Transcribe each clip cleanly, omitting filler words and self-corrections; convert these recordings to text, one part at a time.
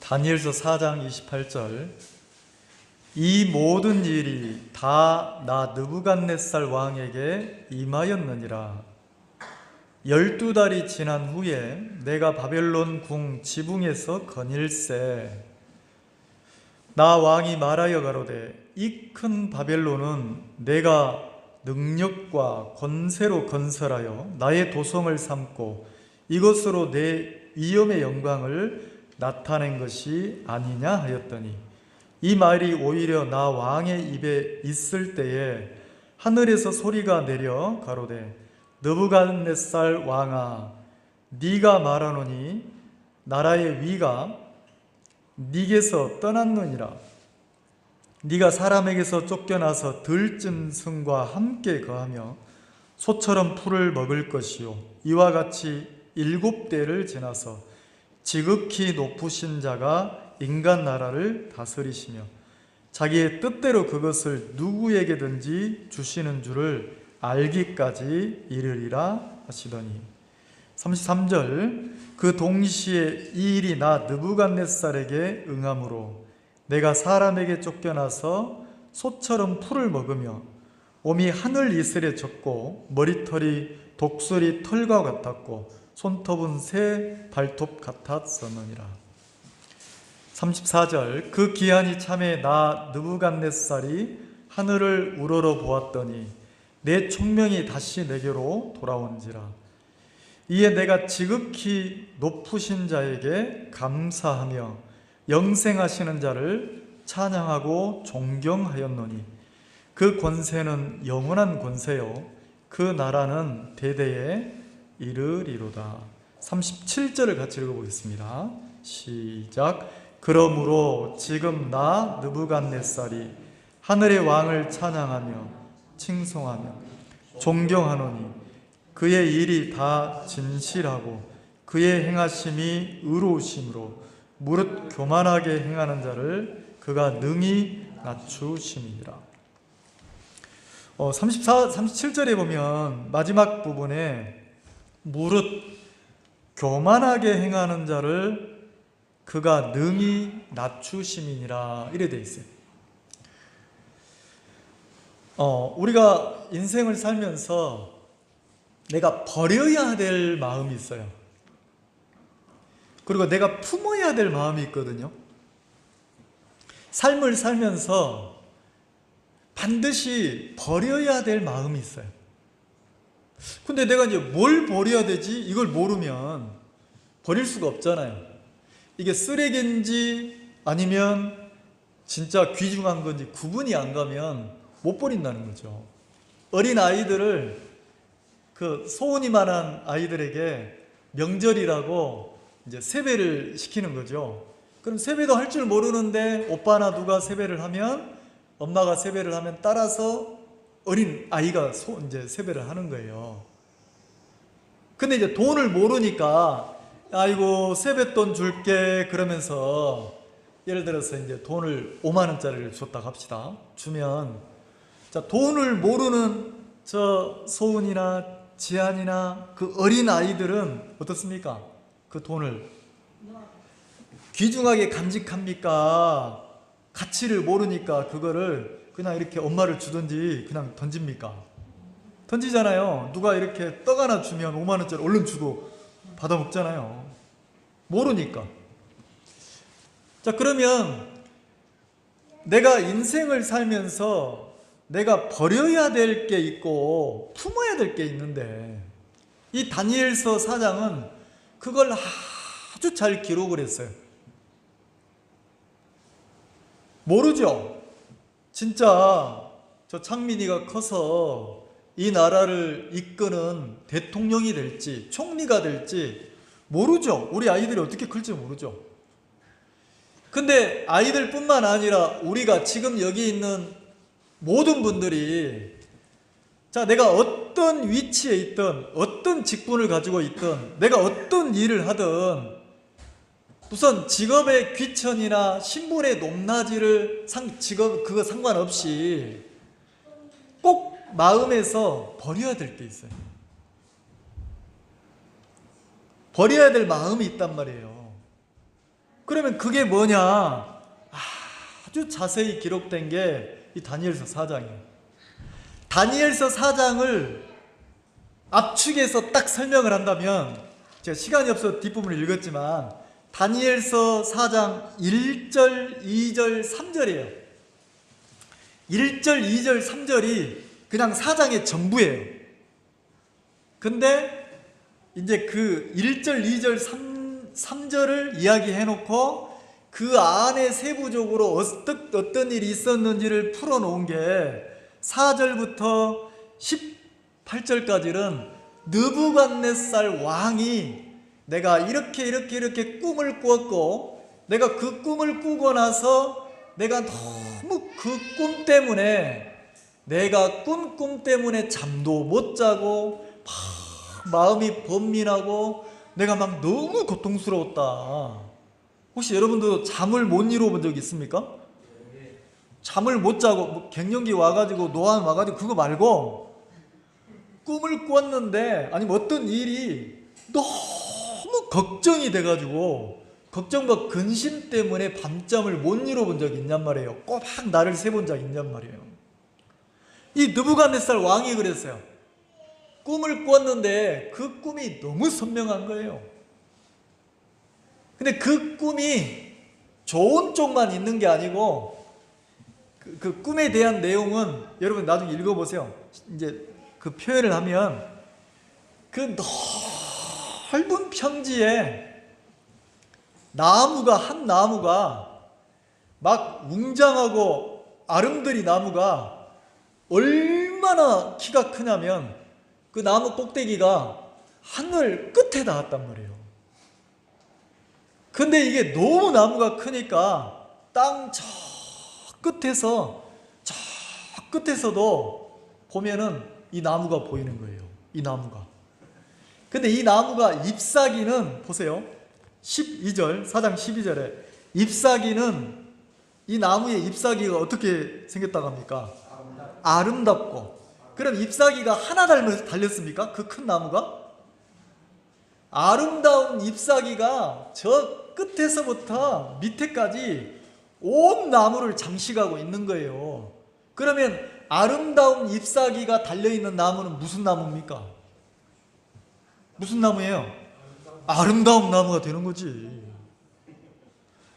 다니엘서 4장 28절 이 모든 일이 다 나 느부갓네살 왕에게 임하였느니라. 12달이 지난 후에 내가 바벨론 궁 지붕에서 거닐세. 나 왕이 말하여 가로되 이 큰 바벨론은 내가 능력과 권세로 건설하여 나의 도성을 삼고 이것으로 내 위엄의 영광을 나타낸 것이 아니냐 하였더니 이 말이 오히려 나 왕의 입에 있을 때에 하늘에서 소리가 내려 가로되 느부갓네살 왕아 네가 말하노니 나라의 위가 네게서 떠났느니라. 네가 사람에게서 쫓겨나서 들짐승과 함께 거하며 소처럼 풀을 먹을 것이요 이와 같이 7대를 지나서 지극히 높으신 자가 인간 나라를 다스리시며 자기의 뜻대로 그것을 누구에게든지 주시는 줄을 알기까지 이르리라 하시더니 33절 그 동시에 이 일이 나 느부갓네살에게 응함으로 내가 사람에게 쫓겨나서 소처럼 풀을 먹으며 몸이 하늘 이슬에 젖고 머리털이 독수리 털과 같았고 손톱은 새 발톱 같았었느니라. 34절 그 기한이 참에 나 느부갓네살이 하늘을 우러러 보았더니 내 총명이 다시 내게로 돌아온지라. 이에 내가 지극히 높으신 자에게 감사하며 영생하시는 자를 찬양하고 존경하였노니 그 권세는 영원한 권세요 그 나라는 대대에 이르리로다. 37절을 같이 읽어보겠습니다. 시작. 그러므로 지금 나 느부갓네살이 하늘의 왕을 찬양하며 칭송하며 존경하노니 그의 일이 다 진실하고 그의 행하심이 의로우심으로 무릇 교만하게 행하는 자를 그가 능히 낮추심이니라. 37절에 보면 마지막 부분에 무릇 교만하게 행하는 자를 그가 능히 낮추심이니라 이래 돼 있어요. 우리가 인생을 살면서 내가 버려야 될 마음이 있어요. 그리고 내가 품어야 될 마음이 있거든요. 삶을 살면서 반드시 버려야 될 마음이 있어요. 근데 내가 이제 뭘 버려야 되지? 이걸 모르면 버릴 수가 없잖아요. 이게 쓰레기인지 아니면 진짜 귀중한 건지 구분이 안 가면 못 버린다는 거죠. 어린 아이들을 소원이만한 아이들에게 명절이라고 이제 세배를 시키는 거죠. 그럼 세배도 할 줄 모르는데 오빠나 누가 세배를 하면 엄마가 세배를 하면 따라서 어린 아이가 이제 세배를 하는 거예요. 근데 이제 돈을 모르니까 아이고 세뱃돈 줄게 그러면서 예를 들어서 이제 돈을 5만 원짜리를 줬다 합시다. 주면 자 돈을 모르는 저 소은이나 지안이나 그 어린 아이들은 어떻습니까? 그 돈을 귀중하게 간직합니까? 가치를 모르니까 그거를 그냥 이렇게 엄마를 주든지 그냥 던집니까? 던지잖아요. 누가 이렇게 떡 하나 주면 5만 원짜리 얼른 주고 받아 먹잖아요. 모르니까. 자, 그러면 내가 인생을 살면서 내가 버려야 될 게 있고 품어야 될 게 있는데 이 다니엘서 4장은 그걸 아주 잘 기록을 했어요. 모르죠? 진짜 저 창민이가 커서 이 나라를 이끄는 대통령이 될지 총리가 될지 모르죠. 우리 아이들이 어떻게 클지 모르죠. 근데 아이들뿐만 아니라 우리가 지금 여기 있는 모든 분들이 자 내가 어떤 위치에 있든 어떤 직분을 가지고 있든 내가 어떤 일을 하든 우선 직업의 귀천이나 신분의 높낮이를 직업 그거 상관없이 꼭 마음에서 버려야 될 게 있어요. 버려야 될 마음이 있단 말이에요. 그러면 그게 뭐냐? 아주 자세히 기록된 게 이 다니엘서 4장이에요. 다니엘서 4장을 압축해서 딱 설명을 한다면, 제가 시간이 없어서 뒷부분을 읽었지만 다니엘서 4장 1절, 2절, 3절이에요. 1절, 2절, 3절이 그냥 4장의 전부예요. 근데 이제 그 1절, 2절, 3절을 이야기해놓고 그 안에 세부적으로 어떤 일이 있었는지를 풀어놓은 게 4절부터 18절까지는 느부갓네살 왕이 내가 이렇게 꿈을 꾸었고, 내가 그 꿈을 꾸고 나서 내가 너무 그 꿈 때문에, 내가 꾼 꿈 때문에 잠도 못 자고 마음이 번민하고 내가 막 너무 고통스러웠다. 혹시 여러분도 잠을 못 이루어 본 적 있습니까? 잠을 못 자고 갱년기 와가지고 노안 와가지고 그거 말고 꿈을 꾸었는데, 아니면 어떤 일이 너무 걱정이 돼가지고 걱정과 근심 때문에 밤잠을 못 이루어 본 적이 있냔 말이에요. 꼬박 나를 세본 적이 있냔 말이에요. 이 느부갓네살 왕이 그랬어요. 꿈을 꾸었는데 그 꿈이 너무 선명한 거예요. 근데 그 꿈이 좋은 쪽만 있는 게 아니고, 그 꿈에 대한 내용은 여러분 나중에 읽어보세요. 이제 그 표현을 하면, 그 넓은 평지에 한 나무가 막 웅장하고 아름드리 나무가 얼마나 키가 크냐면 그 나무 꼭대기가 하늘 끝에 닿았단 말이에요. 근데 이게 너무 나무가 크니까 땅 저 끝에서도 보면은 이 나무가 보이는 거예요. 이 나무가. 근데 이 나무가 잎사귀는, 보세요. 12절, 4장 12절에 잎사귀는, 이 나무의 잎사귀가 어떻게 생겼다고 합니까? 아름답고. 그럼 잎사귀가 하나 달렸습니까? 그 큰 나무가? 아름다운 잎사귀가 저 끝에서부터 밑에까지 온 나무를 장식하고 있는 거예요. 그러면 아름다운 잎사귀가 달려있는 나무는 무슨 나무입니까? 무슨 나무예요? 아름다운 나무가 되는 거지.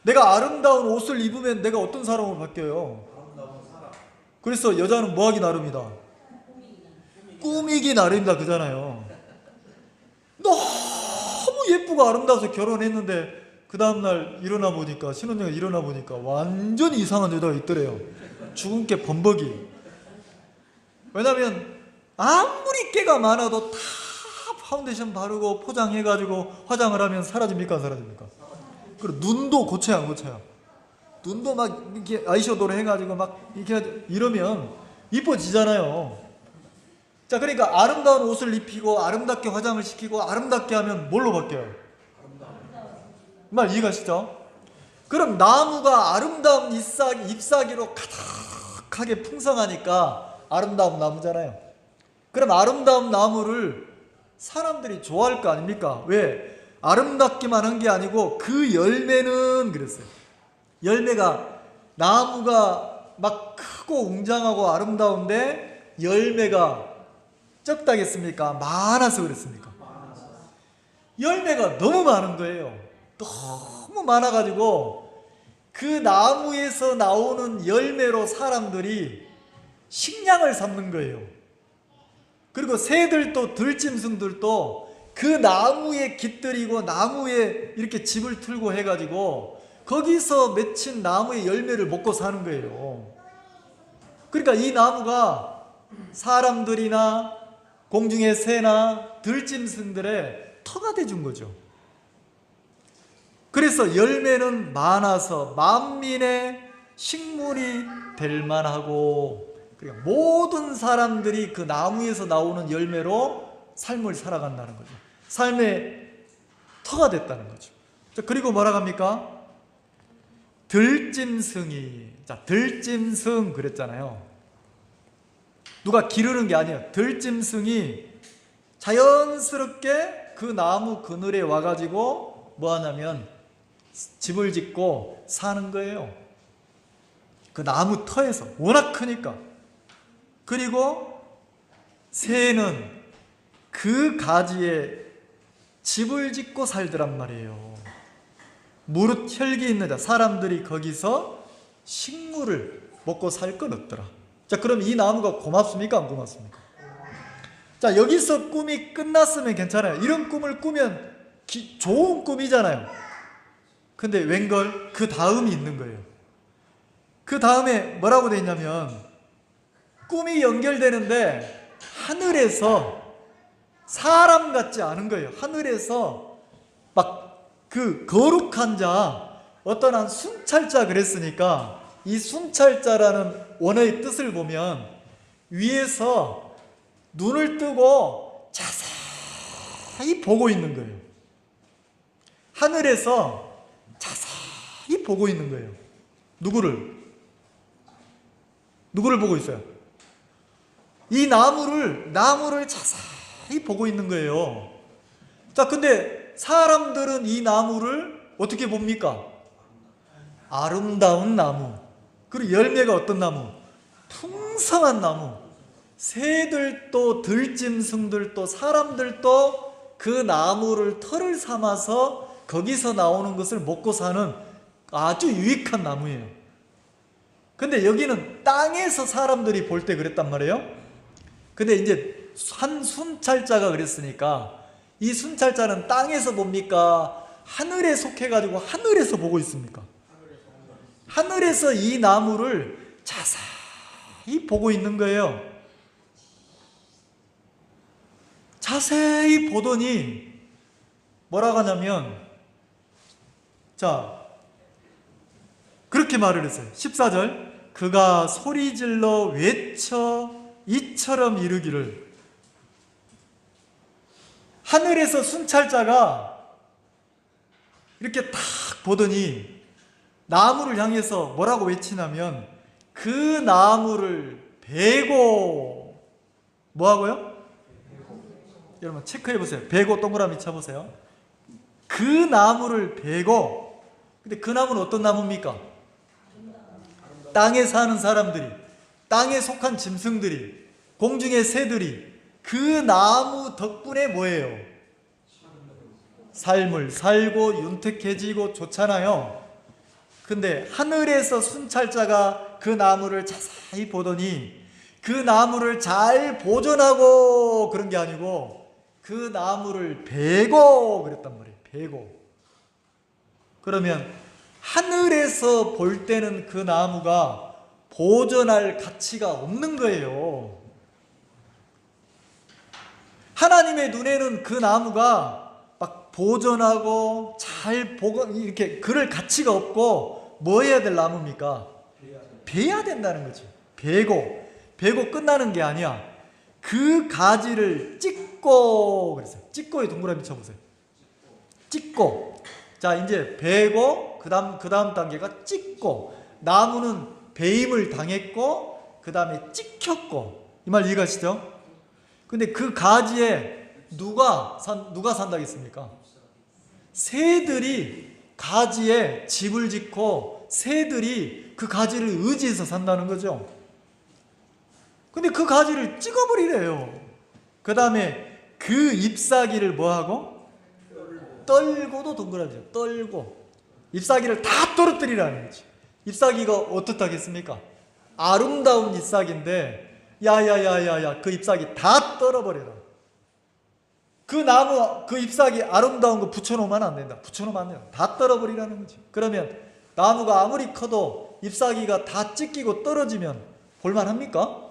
내가 아름다운 옷을 입으면 내가 어떤 사람으로 바뀌어요? 그래서 여자는 뭐하기 나름이다? 꾸미기 나름이다 그잖아요. 너무 예쁘고 아름다워서 결혼했는데 그 다음날 일어나 보니까, 신혼여행 일어나 보니까 완전히 이상한 여자가 있더래요. 주근깨 범벅이. 왜냐면 아무리 깨가 많아도 다 파운데이션 바르고 포장해가지고 화장을 하면 사라집니까 안 사라집니까? 그리고 눈도 고쳐야 안 고쳐요? 눈도 막 이렇게 아이섀도우를 해가지고 막 이렇게 이러면 이뻐지잖아요. 자, 그러니까 아름다운 옷을 입히고 아름답게 화장을 시키고 아름답게 하면 뭘로 바뀌어요? 말 이해가시죠? 그럼 나무가 아름다운 잎사귀로 가득하게 풍성하니까 아름다운 나무잖아요. 그럼 아름다운 나무를 사람들이 좋아할 거 아닙니까? 왜? 아름답기만 한 게 아니고 그 열매는 그랬어요. 열매가, 나무가 막 크고 웅장하고 아름다운데 열매가 적다겠습니까? 많아서 그랬습니까? 열매가 너무 많은 거예요. 너무 많아가지고 그 나무에서 나오는 열매로 사람들이 식량을 삼는 거예요. 그리고 새들도 들짐승들도 그 나무에 깃들이고 나무에 이렇게 집을 틀고 해가지고 거기서 맺힌 나무의 열매를 먹고 사는 거예요. 그러니까 이 나무가 사람들이나 공중의 새나 들짐승들의 터가 돼준 거죠. 그래서 열매는 많아서 만민의 식물이 될 만하고, 그러니까 모든 사람들이 그 나무에서 나오는 열매로 삶을 살아간다는 거죠. 삶의 터가 됐다는 거죠. 자, 그리고 뭐라고 합니까? 들짐승이, 자, 들짐승 그랬잖아요. 누가 기르는 게 아니에요. 들짐승이 자연스럽게 그 나무 그늘에 와가지고 뭐 하냐면 집을 짓고 사는 거예요. 그 나무 터에서 워낙 크니까. 그리고 새는 그 가지에 집을 짓고 살더란 말이에요. 무릇 혈기 있는 자, 사람들이 거기서 식물을 먹고 살 건 없더라. 자, 그럼 이 나무가 고맙습니까? 안 고맙습니까? 자, 여기서 꿈이 끝났으면 괜찮아요. 이런 꿈을 꾸면 좋은 꿈이잖아요. 근데 웬걸 그 다음이 있는 거예요. 그 다음에 뭐라고 되어 있냐면, 꿈이 연결되는데 하늘에서 사람 같지 않은 거예요. 하늘에서 막 그 거룩한 자, 어떤 한 순찰자 그랬으니까, 이 순찰자라는 원어의 뜻을 보면 위에서 눈을 뜨고 자세히 보고 있는 거예요. 하늘에서 자세히 보고 있는 거예요. 누구를 보고 있어요? 이 나무를 자세히 보고 있는 거예요. 자, 근데 사람들은 이 나무를 어떻게 봅니까? 아름다운 나무. 그리고 열매가 어떤 나무? 풍성한 나무. 새들도 들짐승들도 사람들도 그 나무를 털을 삼아서 거기서 나오는 것을 먹고 사는 아주 유익한 나무예요. 근데 여기는 땅에서 사람들이 볼 때 그랬단 말이에요. 근데 이제 한 순찰자가 그랬으니까, 이 순찰자는 땅에서 봅니까? 하늘에 속해가지고 하늘에서 보고 있습니까? 하늘에서 이 나무를 자세히 보고 있는 거예요. 자세히 보더니 뭐라고 하냐면, 자, 그렇게 말을 했어요. 14절, 그가 소리질러 외쳐 이처럼 이르기를. 하늘에서 순찰자가 이렇게 탁 보더니 나무를 향해서 뭐라고 외치냐면, 그 나무를 베고, 뭐하고요? 여러분 체크해 보세요. 베고 동그라미 쳐보세요. 그 나무를 베고, 근데 그 나무는 어떤 나무입니까? 땅에 사는 사람들이, 땅에 속한 짐승들이, 공중의 새들이 그 나무 덕분에 뭐예요? 삶을 살고 윤택해지고 좋잖아요. 근데 하늘에서 순찰자가 그 나무를 자세히 보더니 그 나무를 잘 보존하고 그런 게 아니고 그 나무를 베고 그랬단 말이에요. 베고. 그러면 하늘에서 볼 때는 그 나무가 보존할 가치가 없는 거예요. 하나님의 눈에는 그 나무가 막 보존하고 잘 보고 이렇게 그럴 가치가 없고, 뭐 해야 될 나무입니까? 베야 된다는 거죠. 베고 끝나는 게 아니야. 그 가지를 찢고 그랬어요. 찢고에 동그라미 쳐보세요. 찢고. 자, 이제 베고 그 다음 단계가 찢고. 나무는 베임을 당했고 그 다음에 찍혔고. 이 말 이해가시죠? 근데 그 가지에 누가 산다고 했습니까? 새들이 가지에 집을 짓고 새들이 그 가지를 의지해서 산다는 거죠. 근데 그 가지를 찍어버리래요. 그 다음에 그 잎사귀를 뭐하고? 떨고도 동그라미죠. 떨고. 잎사귀를 다 떨어뜨리라는 거지. 잎사귀가 어떻다겠습니까? 아름다운 잎사귀인데 야야야야야, 그 잎사귀 다 떨어버려라. 그 나무, 그 잎사귀 아름다운 거 붙여놓으면 안 된다. 붙여놓으면 안 된다. 다 떨어버리라는 거지. 그러면 나무가 아무리 커도 잎사귀가 다 찢기고 떨어지면 볼만합니까?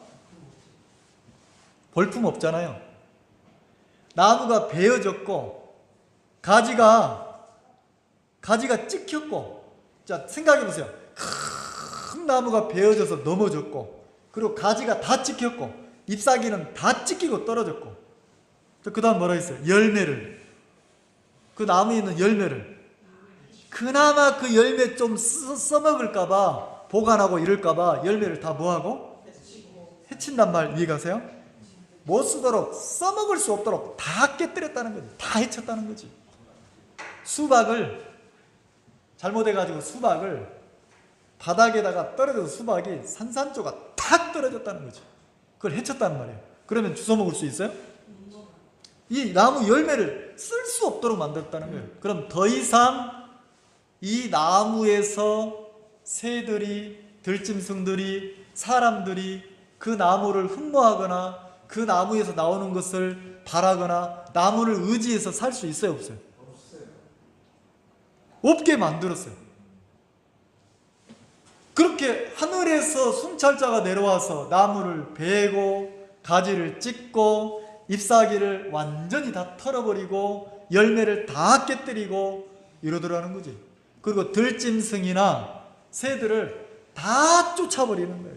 볼품 없잖아요. 나무가 베어졌고 가지가 찍혔고, 자, 생각해보세요. 큰 나무가 베어져서 넘어졌고, 그리고 가지가 다 찍혔고 잎사귀는 다 찍히고 떨어졌고, 그 다음 뭐라 했어요? 열매를, 그 나무에 있는 열매를, 그나마 그 열매 좀 써먹을까봐, 보관하고 이럴까봐 열매를 다 뭐하고? 해친단 말 이해가세요? 못 쓰도록, 써먹을 수 없도록 다 깨뜨렸다는 거지. 다 해쳤다는 거지. 수박을 잘못해가지고 수박을 바닥에다가 떨어져서 수박이 산산조각 탁 떨어졌다는 거죠. 그걸 해쳤단 말이에요. 그러면 주워 먹을 수 있어요? 이 나무 열매를 쓸 수 없도록 만들었다는 거예요. 그럼 더 이상 이 나무에서 새들이, 들짐승들이, 사람들이 그 나무를 흠모하거나 그 나무에서 나오는 것을 바라거나 나무를 의지해서 살 수 있어요, 없어요? 없게 만들었어요. 그렇게 하늘에서 순찰자가 내려와서 나무를 베고 가지를 찢고 잎사귀를 완전히 다 털어버리고 열매를 다 깨뜨리고 이러더라는 거지. 그리고 들짐승이나 새들을 다 쫓아버리는 거예요.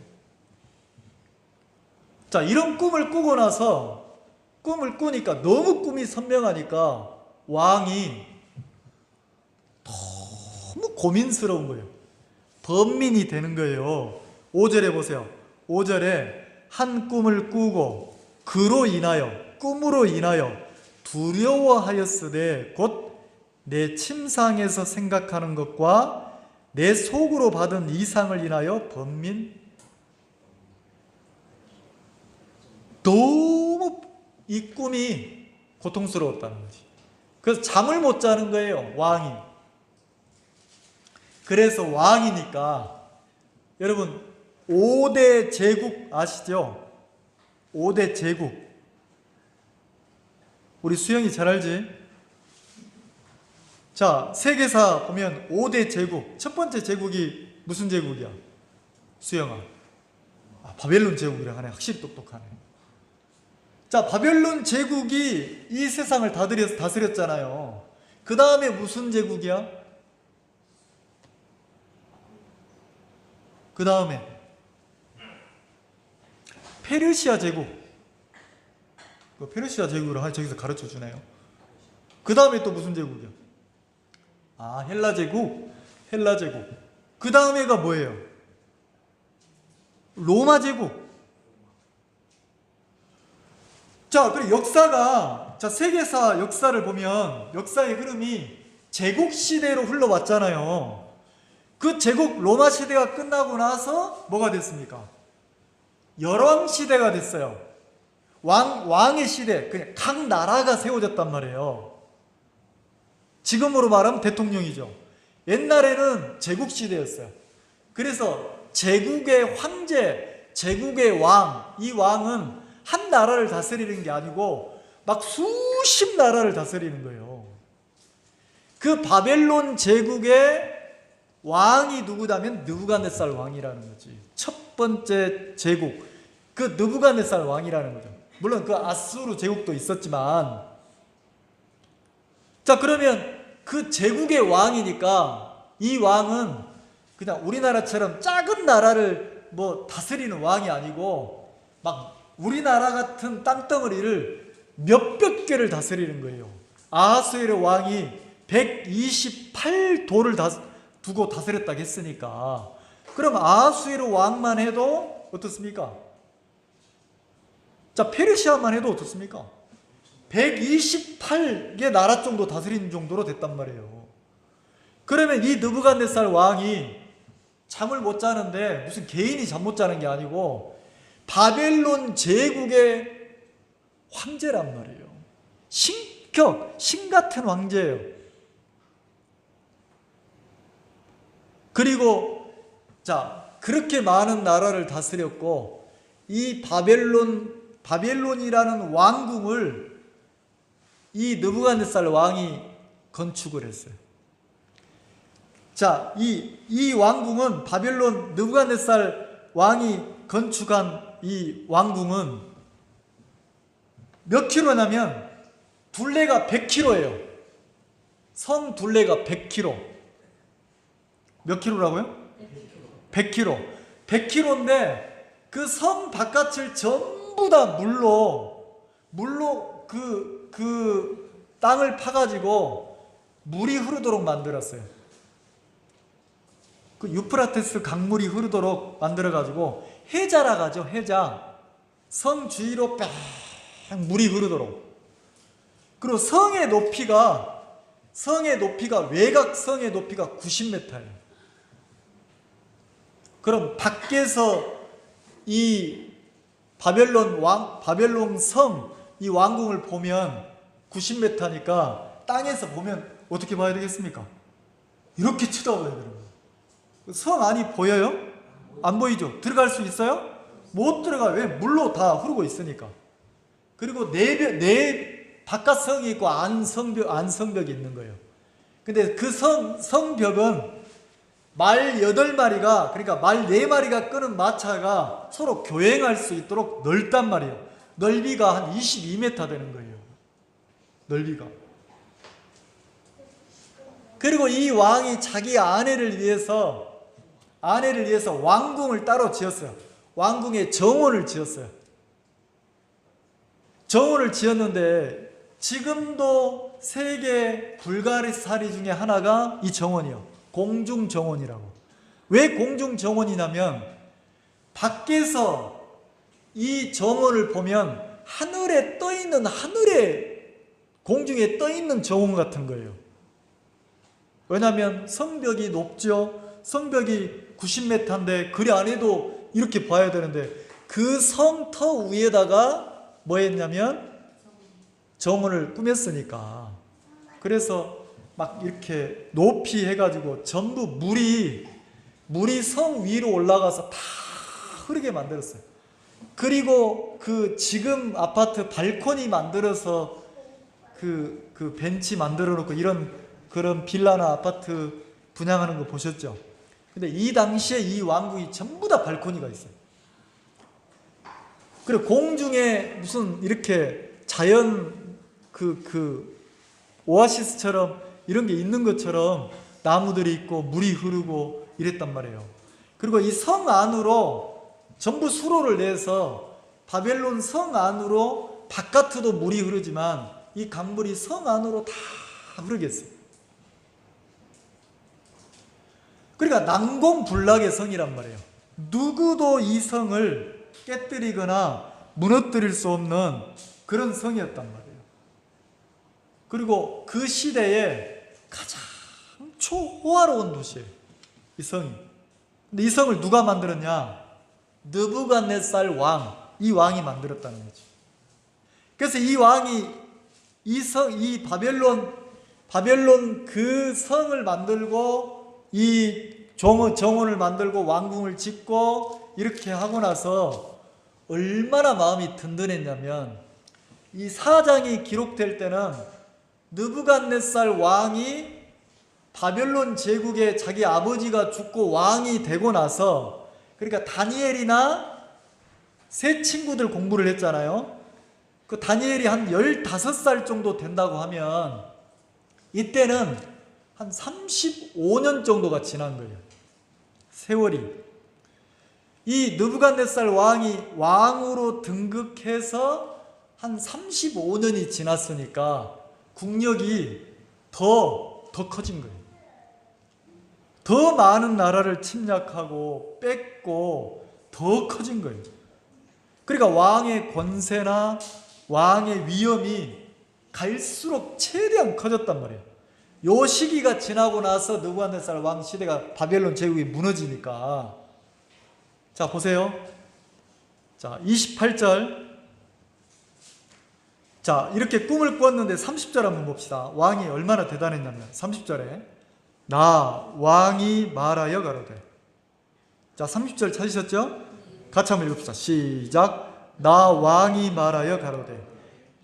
자, 이런 꿈을 꾸고 나서 꿈을 꾸니까 너무 꿈이 선명하니까 왕이 너무 고민스러운 거예요. 번민이 되는 거예요. 5절에 보세요. 5절에 한 꿈을 꾸고 그로 인하여 꿈으로 인하여 두려워하였으되 곧 내 침상에서 생각하는 것과 내 속으로 받은 이상을 인하여 번민. 너무 이 꿈이 고통스러웠다는 거지. 그래서 잠을 못 자는 거예요, 왕이. 그래서 왕이니까 여러분 5대 제국 아시죠? 5대 제국. 우리 수영이 잘 알지? 자, 세계사 보면 5대 제국. 첫 번째 제국이 무슨 제국이야? 수영아. 바벨론 제국이라 하네. 확실히 똑똑하네. 자, 바벨론 제국이 이 세상을 다스렸잖아요. 그 다음에 무슨 제국이야? 그 다음에 페르시아 제국. 페르시아 제국을 저기서 가르쳐 주네요. 그 다음에 또 무슨 제국이야? 헬라 제국. 헬라 제국. 그 다음에가 뭐예요? 로마 제국. 자, 그리고 역사가, 자, 세계사 역사를 보면 역사의 흐름이 제국 시대로 흘러왔잖아요. 그 제국 로마 시대가 끝나고 나서 뭐가 됐습니까? 열왕 시대가 됐어요. 왕의 시대, 그냥 각 나라가 세워졌단 말이에요. 지금으로 말하면 대통령이죠. 옛날에는 제국 시대였어요. 그래서 제국의 황제, 제국의 왕, 이 왕은 한 나라를 다스리는 게 아니고 막 수십 나라를 다스리는 거예요. 그 바벨론 제국의 왕이 누구다면 느부갓네살 왕이라는 거지. 첫 번째 제국, 그 느부갓네살 왕이라는 거죠. 물론 그 아수르 제국도 있었지만, 자, 그러면 그 제국의 왕이니까 이 왕은 그냥 우리나라처럼 작은 나라를 뭐 다스리는 왕이 아니고 막 우리나라 같은 땅덩어리를 몇백 개를 다스리는 거예요. 아하수에로 왕이 128도를 두고 다스렸다고 했으니까, 그럼 아하수에로 왕만 해도 어떻습니까? 자, 페르시아만 해도 어떻습니까? 128개 나라 정도 다스리는 정도로 됐단 말이에요. 그러면 이 느부갓네살 왕이 잠을 못 자는데 무슨 개인이 잠 못 자는 게 아니고 바벨론 제국의 황제란 말이에요. 신 같은 황제예요. 그리고 자, 그렇게 많은 나라를 다스렸고 이 바벨론이라는 왕궁을 이 느부갓네살 왕이 건축을 했어요. 자, 이 왕궁은 바벨론 느부갓네살 왕이 건축한 이 왕궁은 몇 킬로냐면 둘레가 100킬로예요. 성 둘레가 100킬로. 몇 킬로라고요? 100킬로. 100킬로인데 그 성 바깥을 전부 다 물로 그 땅을 파가지고 물이 흐르도록 만들었어요. 그 유프라테스 강물이 흐르도록 만들어가지고 해자라고 하죠. 해자. 성 주위로 쫙 물이 흐르도록. 그리고 성의 높이가 성의 높이가, 외곽 성의 높이가 90m예요. 그럼 밖에서 이 바벨론 성, 이 왕궁을 보면 90m니까 땅에서 보면 어떻게 봐야 되겠습니까? 이렇게 쳐다봐야 되는 거예요. 성 안이 보여요? 안 보이죠? 들어갈 수 있어요? 못 들어가요. 왜? 물로 다 흐르고 있으니까. 그리고 네 바깥 성이 있고 안 성벽이 있는 거예요. 근데 그 성벽은 말 8마리가, 그러니까 말 4마리가 끄는 마차가 서로 교행할 수 있도록 넓단 말이에요. 넓이가 한 22m 되는 거예요. 넓이가. 그리고 이 왕이 자기 아내를 위해서 왕궁을 따로 지었어요. 왕궁에 정원을 지었어요. 정원을 지었는데 지금도 세계 불가사리 중에 하나가 이 정원이요. 공중정원이라고. 왜 공중정원이냐면 밖에서 이 정원을 보면 하늘에 떠있는, 공중에 떠있는 정원 같은 거예요. 왜냐하면 성벽이 높죠. 성벽이 90m인데 그리 안 해도 이렇게 봐야 되는데 그 성터 위에다가 뭐 했냐면 정원을 꾸몄으니까. 그래서 막 이렇게 높이 해가지고 전부 물이 성 위로 올라가서 다 흐르게 만들었어요. 그리고 그 지금 아파트 발코니 만들어서 그 벤치 만들어 놓고 그런 빌라나 아파트 분양하는 거 보셨죠? 근데 이 당시에 이 왕궁이 전부 다 발코니가 있어요. 그리고 공중에 무슨 이렇게 자연 오아시스처럼 이런 게 있는 것처럼 나무들이 있고 물이 흐르고 이랬단 말이에요. 그리고 이 성 안으로 전부 수로를 내서 바벨론 성 안으로 바깥으로 물이 흐르지만 이 강물이 성 안으로 다 흐르겠어요. 그러니까 난공불락의 성이란 말이에요. 누구도 이 성을 깨뜨리거나 무너뜨릴 수 없는 그런 성이었단 말이에요. 그리고 그 시대에 가장 초호화로운 도시예요. 이 성이. 근데 이 성을 누가 만들었냐? 느부갓네살 왕, 이 왕이 만들었다는 거죠. 그래서 이 왕이 이 바벨론 그 성을 만들고 이 정원을 만들고 왕궁을 짓고 이렇게 하고 나서 얼마나 마음이 든든했냐면 이 사장이 기록될 때는 느부갓네살 왕이 바벨론 제국에 자기 아버지가 죽고 왕이 되고 나서, 그러니까 다니엘이나 세 친구들 공부를 했잖아요. 그 다니엘이 한 15살 정도 된다고 하면 이때는 한 35년 정도가 지난 거예요. 세월이. 이 느부갓네살 왕이 왕으로 등극해서 한 35년이 지났으니까 국력이 더 커진 거예요. 더 많은 나라를 침략하고 뺏고 더 커진 거예요. 그러니까 왕의 권세나 왕의 위엄이 갈수록 최대한 커졌단 말이에요. 요 시기가 지나고 나서 느부갓네살 왕 시대가 바벨론 제국이 무너지니까. 자, 보세요. 자, 28절. 자, 이렇게 꿈을 꾸었는데 30절 한번 봅시다. 왕이 얼마나 대단했냐면 30절에 나 왕이 말하여 가로되. 자, 30절 찾으셨죠? 같이 한번 읽읍시다. 시작. 나 왕이 말하여 가로되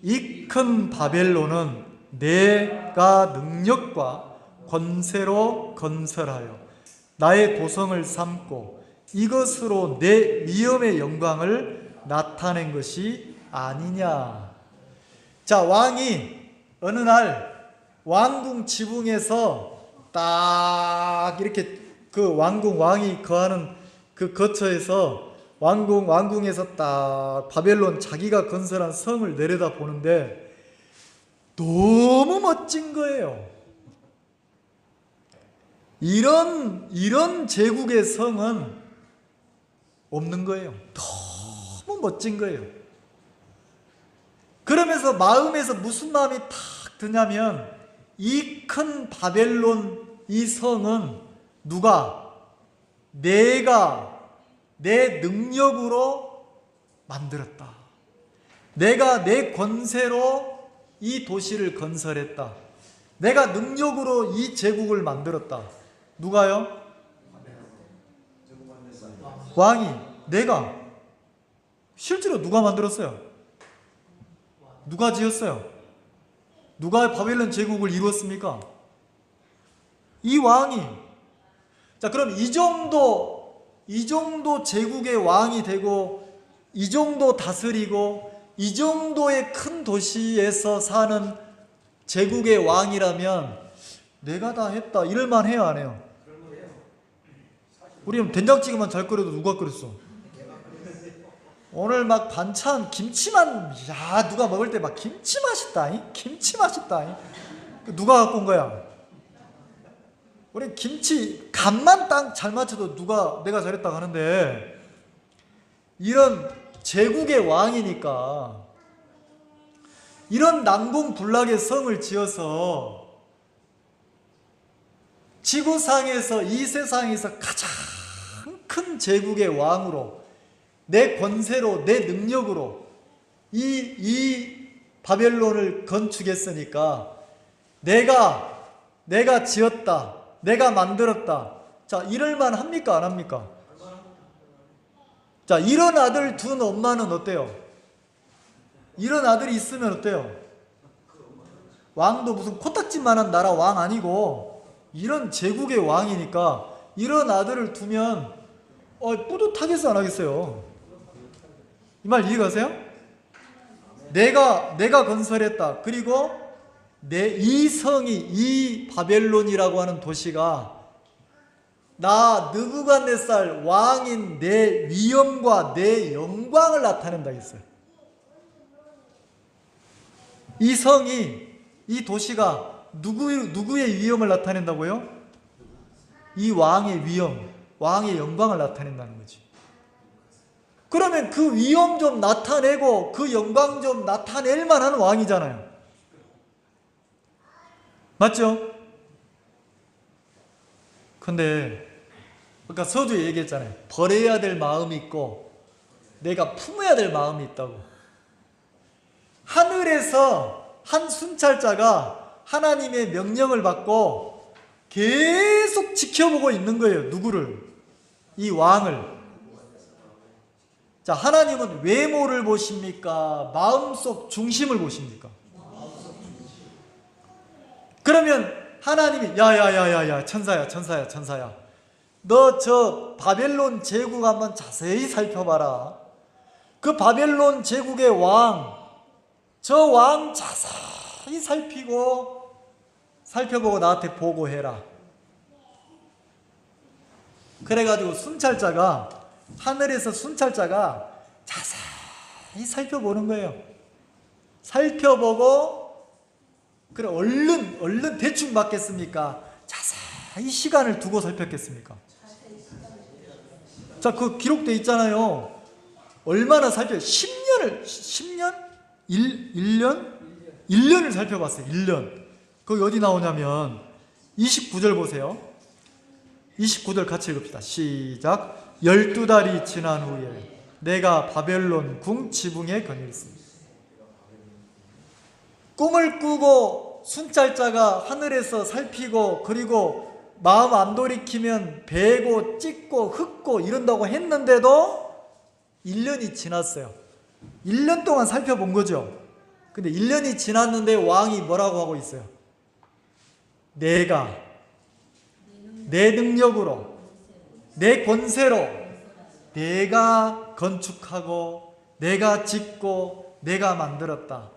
이 큰 바벨론은 내가 능력과 권세로 건설하여 나의 도성을 삼고 이것으로 내 위엄의 영광을 나타낸 것이 아니냐. 자, 왕이 어느 날 왕궁 지붕에서 딱 이렇게 그 왕이 거하는 그 거처에서 왕궁에서 딱 바벨론 자기가 건설한 성을 내려다 보는데 너무 멋진 거예요. 이런 제국의 성은 없는 거예요. 너무 멋진 거예요. 그러면서 마음에서 무슨 마음이 탁 드냐면 이 큰 바벨론 이 성은 누가? 내가 내 능력으로 만들었다. 내가 내 권세로 이 도시를 건설했다. 내가 능력으로 이 제국을 만들었다. 누가요? 왕이. 내가. 실제로 누가 만들었어요? 누가 지었어요? 누가 바벨론 제국을 이루었습니까? 이 왕이. 자, 그럼 이 정도 제국의 왕이 되고, 이 정도 다스리고, 이 정도의 큰 도시에서 사는 제국의 왕이라면 내가 다 했다 이럴만 해요, 안 해요? 우리는 된장찌개만 잘 끓여도 누가 끓였어? 오늘 막 반찬 김치만, 야, 누가 먹을 때 막 김치 맛있다, 김치 맛있다, 누가 갖고 온 거야? 우리 김치 간만 딱 잘 맞춰도 누가 내가 잘했다고 하는데, 이런 제국의 왕이니까 이런 난공불락의 성을 지어서 지구상에서, 이 세상에서 가장 큰 제국의 왕으로, 내 권세로, 내 능력으로 이 바벨론을 건축했으니까 내가 지었다, 내가 만들었다. 자, 이럴만 합니까, 안 합니까? 자, 이런 아들 둔 엄마는 어때요? 이런 아들이 있으면 어때요? 왕도 무슨 코딱지만한 나라 왕 아니고 이런 제국의 왕이니까 이런 아들을 두면 뿌듯하겠어, 안 하겠어요? 이 말 이해가세요? 내가 건설했다. 그리고 이 성이, 이 바벨론이라고 하는 도시가 나 느부갓네살 왕인 내 위엄과 내 영광을 나타낸다 했어요. 이 성이, 이 도시가 누구의 위엄을 나타낸다고요? 이 왕의 위엄, 왕의 영광을 나타낸다는 거지. 그러면 그 위엄 좀 나타내고 그 영광 좀 나타낼 만한 왕이잖아요. 맞죠? 근데 그러니까 서두에 얘기했잖아요. 버려야 될 마음이 있고 내가 품어야 될 마음이 있다고. 하늘에서 한 순찰자가 하나님의 명령을 받고 계속 지켜보고 있는 거예요. 누구를? 이 왕을. 자, 하나님은 외모를 보십니까? 마음속 중심을 보십니까? 그러면 하나님이 야야야야야 천사야 너 저 바벨론 제국 한번 자세히 살펴봐라. 그 바벨론 제국의 왕, 저 왕 자세히 살펴보고 나한테 보고해라. 그래가지고 하늘에서 순찰자가 자세히 살펴보는 거예요. 살펴보고, 그래, 얼른 대충 받겠습니까? 자세히 시간을 두고 살폈겠습니까? 자, 그 기록돼 있잖아요. 얼마나 10년? 1년을 살펴봤어요. 1년. 거기 어디 나오냐면 29절 보세요. 29절 같이 읽읍시다. 시작. 12달이 지난 후에 내가 바벨론 궁 지붕에 거닐습니다. 꿈을 꾸고 순찰자가 하늘에서 살피고, 그리고 마음 안 돌이키면 베고 찍고 흙고 이런다고 했는데도 1년이 지났어요. 1년 동안 살펴본 거죠. 근데 1년이 지났는데 왕이 뭐라고 하고 있어요? 내가 내 능력으로, 내 권세로 내가 건축하고 내가 짓고 내가 만들었다.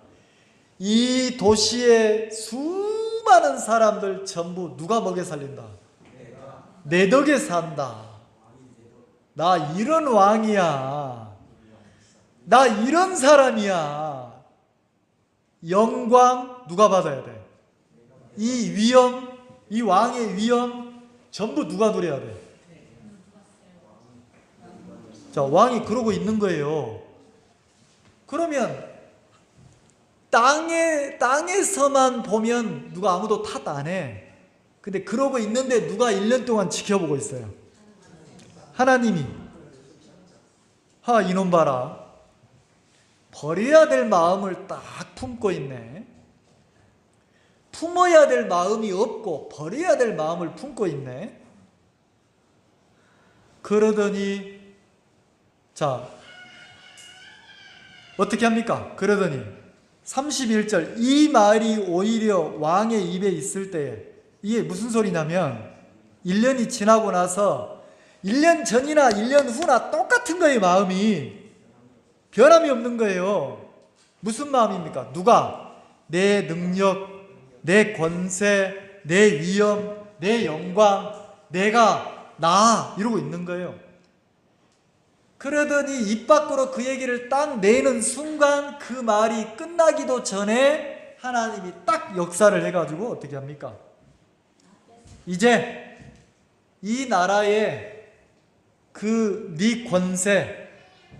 이 도시의 수많은 사람들 전부 누가 먹여 살린다? 내 덕에 산다. 나 이런 왕이야. 나 이런 사람이야. 영광 누가 받아야 돼? 이 위엄, 이 왕의 위엄 전부 누가 누려야 돼? 자, 왕이 그러고 있는 거예요. 그러면 땅에서만 보면 누가 아무도 탓 안 해. 근데 그러고 있는데 누가 1년 동안 지켜보고 있어요? 하나님이. 이놈 봐라. 버려야 될 마음을 딱 품고 있네. 품어야 될 마음이 없고 버려야 될 마음을 품고 있네. 그러더니 자 어떻게 합니까? 그러더니 31절 이 말이 오히려 왕의 입에 있을 때에 이게 무슨 소리냐면 1년이 지나고 나서 1년 전이나 1년 후나 똑같은 거예요. 마음이 변함이 없는 거예요. 무슨 마음입니까? 누가? 내 능력, 내 권세, 내 위엄, 내 영광, 내가 나 이러고 있는 거예요. 그러더니 입 밖으로 그 얘기를 딱 내는 순간 그 말이 끝나기도 전에 하나님이 딱 역사를 해가지고 어떻게 합니까? 이제 이 나라에 그 네 권세,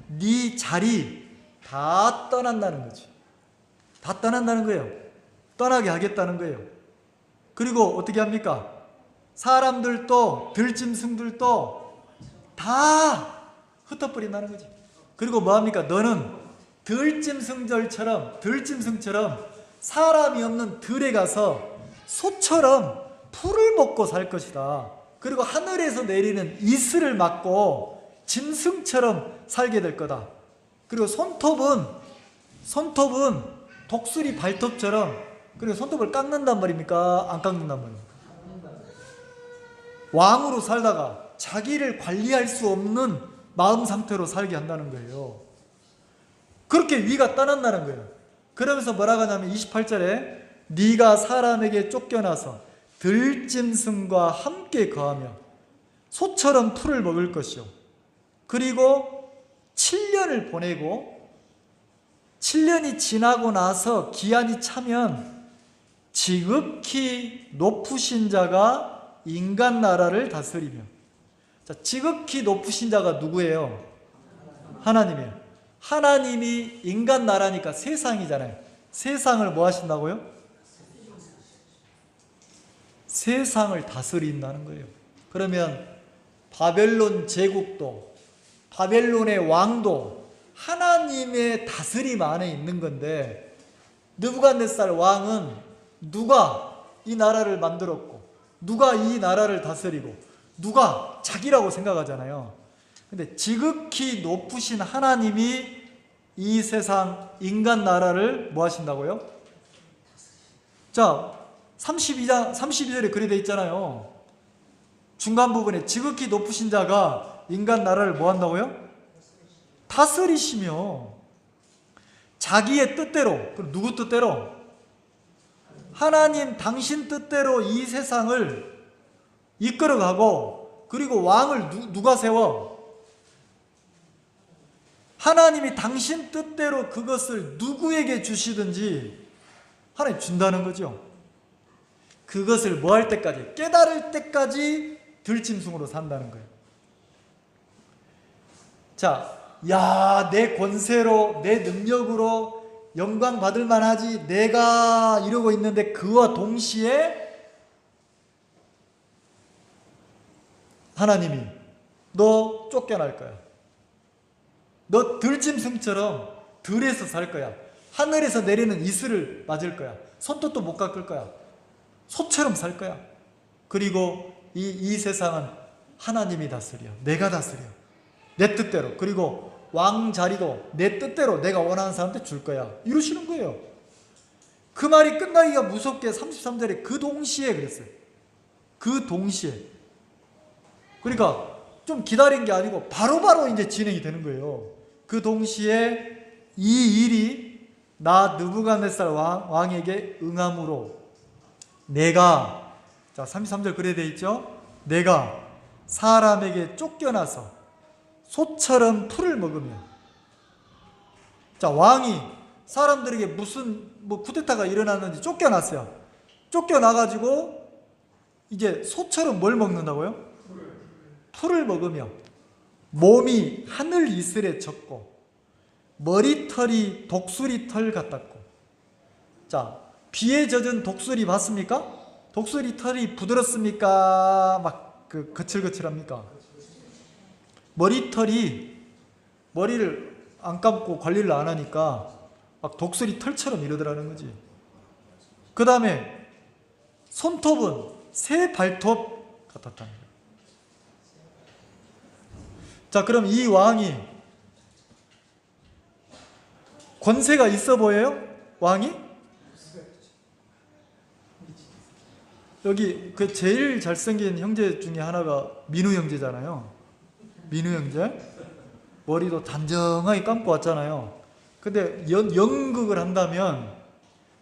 네 자리 다 떠난다는 거지. 다 떠난다는 거예요. 떠나게 하겠다는 거예요. 그리고 어떻게 합니까? 사람들도 들짐승들도 다 흩어버린다는 거지. 그리고 뭐합니까? 너는 들짐승처럼 사람이 없는 들에 가서 소처럼 풀을 먹고 살 것이다. 그리고 하늘에서 내리는 이슬을 맞고 짐승처럼 살게 될 거다. 그리고 손톱은 독수리 발톱처럼 그리고 손톱을 깎는단 말입니까? 안 깎는단 말입니까? 왕으로 살다가 자기를 관리할 수 없는 마음 상태로 살게 한다는 거예요. 그렇게 위가 떠난다는 거예요. 그러면서 뭐라고 하냐면 28절에 네가 사람에게 쫓겨나서 들짐승과 함께 거하며 소처럼 풀을 먹을 것이요. 그리고 7년을 보내고 7년이 지나고 나서 기한이 차면 지극히 높으신 자가 인간 나라를 다스리며. 자, 지극히 높으신 자가 누구예요? 하나님이에요. 하나님이 인간 나라니까 세상이잖아요. 세상을 뭐 하신다고요? 세상을 다스린다는 거예요. 그러면 바벨론 제국도 바벨론의 왕도 하나님의 다스림 안에 있는 건데 느부갓네살 왕은 누가 이 나라를 만들었고 누가 이 나라를 다스리고 누가 자기라고 생각하잖아요. 근데 지극히 높으신 하나님이 이 세상 인간 나라를 뭐 하신다고요? 자 32절에 그리 돼 있잖아요. 중간 부분에 지극히 높으신 자가 인간 나라를 뭐 한다고요? 다스리시며 자기의 뜻대로. 그럼 누구 뜻대로? 하나님 당신 뜻대로 이 세상을 이끌어가고 그리고 왕을 누가 세워? 하나님이 당신 뜻대로 그것을 누구에게 주시든지 하나님 준다는 거죠. 그것을 뭐 할 때까지? 깨달을 때까지 들짐승으로 산다는 거예요. 자, 내 권세로 내 능력으로 영광 받을 만하지 내가 이러고 있는데 그와 동시에 하나님이 너 쫓겨날 거야. 너 들짐승처럼 들에서 살 거야. 하늘에서 내리는 이슬을 맞을 거야. 손톱도 못 깎을 거야. 소처럼 살 거야. 그리고 이 세상은 하나님이 다스려. 내가 다스려. 내 뜻대로. 그리고 왕 자리도 내 뜻대로 내가 원하는 사람한테 줄 거야. 이러시는 거예요. 그 말이 끝나기가 무섭게 33절에 그 동시에 그랬어요. 그 동시에. 그러니까 좀 기다린 게 아니고 바로바로 이제 진행이 되는 거예요. 그 동시에 이 일이 나 느부갓네살 왕에게 응함으로 내가, 자 33절 그래 돼 있죠? 내가 사람에게 쫓겨나서 소처럼 풀을 먹으며. 자, 왕이 사람들에게 무슨 쿠데타가 일어났는지 쫓겨났어요. 쫓겨나가지고 이제 소처럼 뭘 먹는다고요? 풀을 먹으며 몸이 하늘 이슬에 젖고 머리털이 독수리 털 같았고 자, 비에 젖은 독수리 봤습니까? 독수리 털이 부드럽습니까? 막 거칠거칠합니까? 머리를 안 감고 관리를 안 하니까 막 독수리 털처럼 이러더라는 거지. 그 다음에 손톱은 새 발톱 같았다는 거예요. 자, 그럼 이 왕이 권세가 있어 보여요? 왕이? 여기 그 제일 잘생긴 형제 중에 하나가 민우 형제잖아요. 민우 형제. 머리도 단정하게 감고 왔잖아요. 근데 연극을 한다면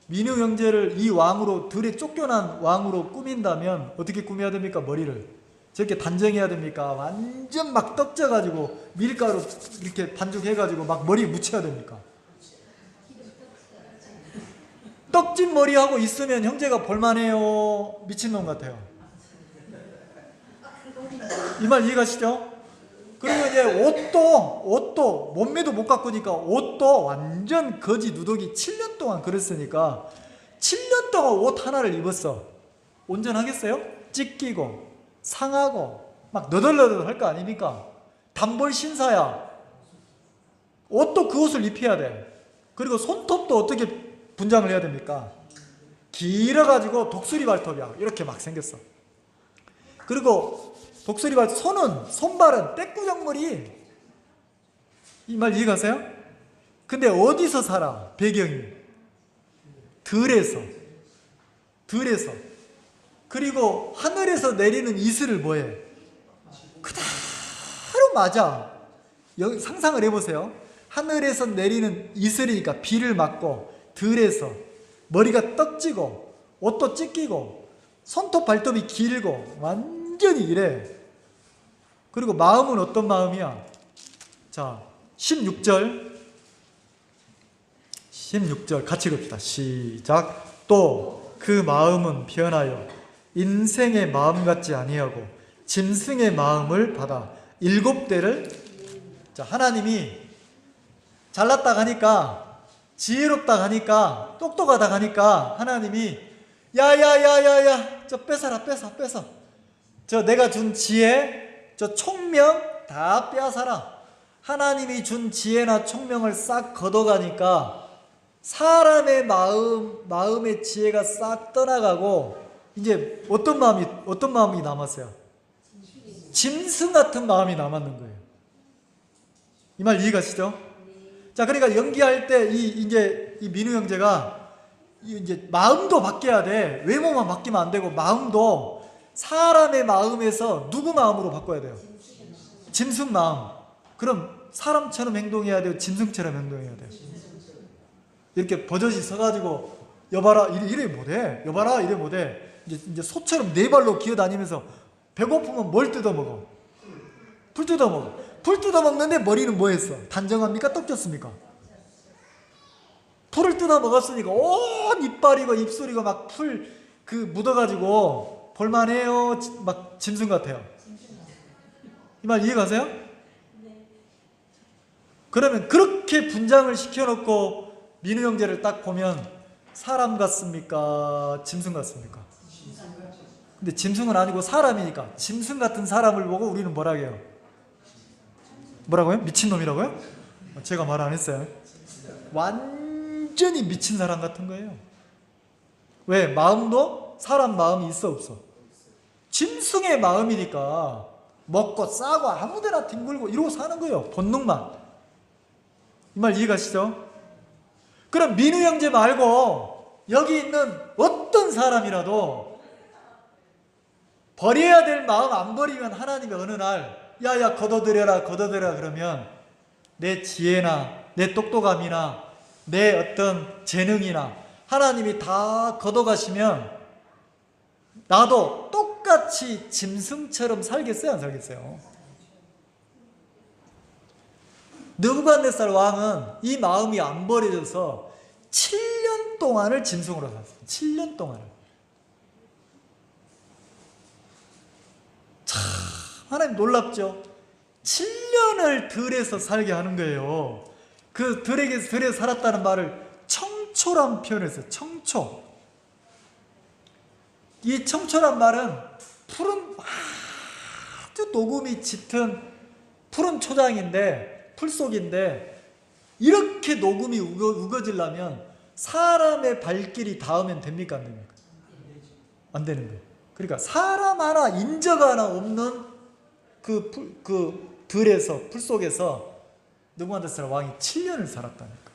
민우 형제를 이 왕으로, 들에 쫓겨난 왕으로 꾸민다면 어떻게 꾸며야 됩니까? 머리를 저렇게 단정해야 됩니까? 완전 막 떡져가지고 밀가루 이렇게 반죽해가지고 막 머리에 묻혀야 됩니까? 떡진 머리하고 있으면 형제가 볼만해요? 미친놈 같아요? 이 말 이해가시죠? 그리고 이제 옷도 몸매도 못 가꾸니까 옷도 완전 거지 누더기 7년 동안 그랬으니까 7년 동안 옷 하나를 입었어. 온전하겠어요? 찢기고 상하고 막 너덜너덜 할 거 아닙니까? 단벌 신사야. 옷도 그 옷을 입혀야 돼. 그리고 손톱도 어떻게 분장을 해야 됩니까? 길어가지고 독수리 발톱이야. 이렇게 막 생겼어. 그리고 독수리 발톱, 손발은 떼꾸정머리. 이 말 이해가세요? 근데 어디서 살아? 배경이 들에서. 그리고 하늘에서 내리는 이슬을 뭐해? 그대로 맞아. 여기 상상을 해보세요. 하늘에서 내리는 이슬이니까 비를 맞고 들에서 머리가 떡지고 옷도 찢기고 손톱 발톱이 길고 완전히 이래. 그리고 마음은 어떤 마음이야? 자, 16절 같이 봅시다. 시작. 또 그 마음은 변하여 인생의 마음 같지 아니하고 짐승의 마음을 받아 7대를. 자, 하나님이 잘났다 가니까, 지혜롭다 가니까, 똑똑하다 가니까 하나님이 야야야야야, 저 뺏어라, 뺏어. 저 내가 준 지혜, 저 총명 다 빼앗아라. 하나님이 준 지혜나 총명을 싹 걷어가니까 사람의 마음의 지혜가 싹 떠나가고 이제 어떤 마음이 남았어요? 짐승 같은 마음이 남았는 거예요. 이 말 이해가시죠? 자, 그러니까 연기할 때 이 민우 형제가 이제 마음도 바뀌어야 돼. 외모만 바뀌면 안 되고 마음도 사람의 마음에서 누구 마음으로 바꿔야 돼요? 짐승 마음. 그럼 사람처럼 행동해야 돼요? 짐승처럼 행동해야 돼요? 이렇게 버젓이 서가지고 여봐라 이래 못해. 여봐라 이래 못해. 이제 소처럼 네 발로 기어다니면서 배고프면 뭘 뜯어먹어? 풀 뜯어먹어. 풀 뜯어먹는데 머리는 뭐 했어? 단정합니까? 떡졌습니까? 풀을 뜯어먹었으니까 온 이빨이고 입술이고 막 풀 묻어가지고 볼만해요? 막 짐승 같아요? 이 말 이해가세요? 그러면 그렇게 분장을 시켜놓고 민우 형제를 딱 보면 사람 같습니까? 짐승 같습니까? 근데 짐승은 아니고 사람이니까 짐승 같은 사람을 보고 우리는 뭐라 해요? 뭐라고요? 미친놈이라고요? 제가 말 안 했어요. 완전히 미친 사람 같은 거예요. 왜? 마음도 사람 마음이 있어 없어? 짐승의 마음이니까 먹고 싸고 아무데나 뒹굴고 이러고 사는 거예요. 본능만. 이 말 이해가시죠? 그럼 민우 형제 말고 여기 있는 어떤 사람이라도 버려야 될 마음 안 버리면 하나님이 어느 날 야야 걷어들여라 그러면 내 지혜나 내 똑똑함이나 내 어떤 재능이나 하나님이 다 걷어가시면 나도 똑같이 짐승처럼 살겠어요? 안 살겠어요? 느부갓네살 왕은 이 마음이 안 버려져서 7년 동안을 짐승으로 살았어요. 7년 동안을. 참 하나님 놀랍죠? 7년을 들에서 살게 하는 거예요. 그 들에서 살았다는 말을 청초란 표현을 써요. 청초. 이 청초란 말은 푸른 아주 녹음이 짙은 푸른 초장인데, 풀속인데 이렇게 녹음이 우거지려면 사람의 발길이 닿으면 됩니까? 안 됩니까? 안 되는 거예요. 그러니까 사람 하나, 인적 하나 없는 그 들에서, 풀속에서 느부갓네살 왕이 7년을 살았다니까.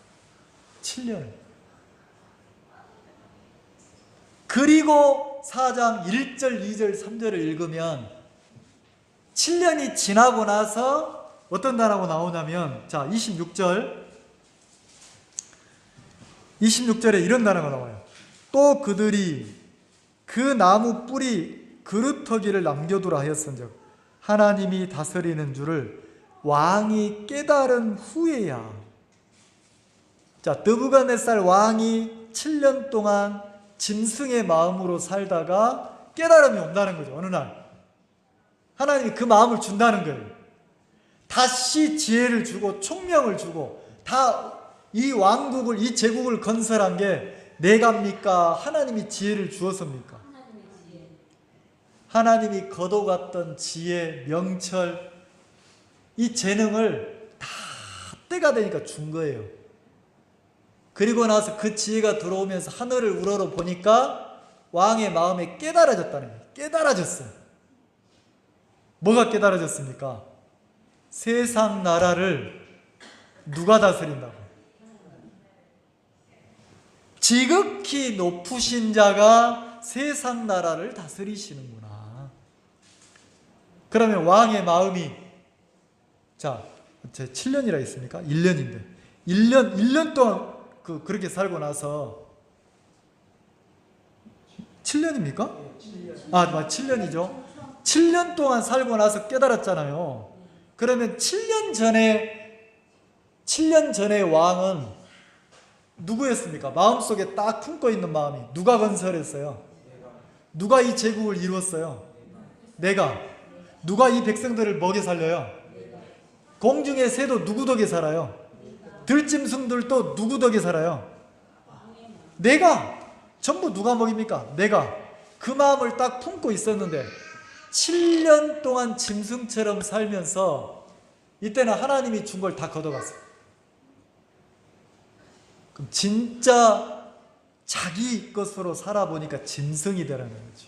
7년을. 그리고 4장 1절, 2절, 3절을 읽으면 7년이 지나고 나서 어떤 단어가 나오냐면, 자, 26절에 이런 단어가 나와요. 또 그들이 그 나무 뿌리 그루터기를 남겨두라 하였은즉 하나님이 다스리는 줄을 왕이 깨달은 후에야. 자, 느부갓네살 왕이 7년 동안 짐승의 마음으로 살다가 깨달음이 온다는 거죠. 어느 날 하나님이 그 마음을 준다는 거예요. 다시 지혜를 주고 총명을 주고, 다 이 왕국을, 이 제국을 건설한 게 내가입니까? 하나님이 지혜를 주었습니까? 하나님이 거둬갔던 지혜, 명철, 이 재능을 다 때가 되니까 준 거예요. 그리고 나서 그 지혜가 들어오면서 하늘을 우러러 보니까 왕의 마음에 깨달아졌다는 거예요. 깨달아졌어요. 뭐가 깨달아졌습니까? 세상 나라를 누가 다스린다고? 지극히 높으신 자가 세상 나라를 다스리시는구나. 그러면 왕의 마음이, 자, 제 7년이라 했습니까? 1년인데 1년 동안 그렇게 살고 나서 7년입니까? 아, 7년이죠. 7년 동안 살고 나서 깨달았잖아요. 그러면 7년 전에 왕은 누구였습니까? 마음속에 딱 품고 있는 마음이 누가 건설했어요? 누가 이 제국을 이루었어요? 내가. 누가 이 백성들을 먹여 살려요? 공중의 새도 누구 덕에 살아요? 들짐승들도 누구 덕에 살아요? 내가. 전부 누가 먹입니까? 내가. 그 마음을 딱 품고 있었는데 7년 동안 짐승처럼 살면서 이때는 하나님이 준 걸 다 걷어갔어요. 그럼 진짜 자기 것으로 살아보니까 짐승이 되라는 거죠.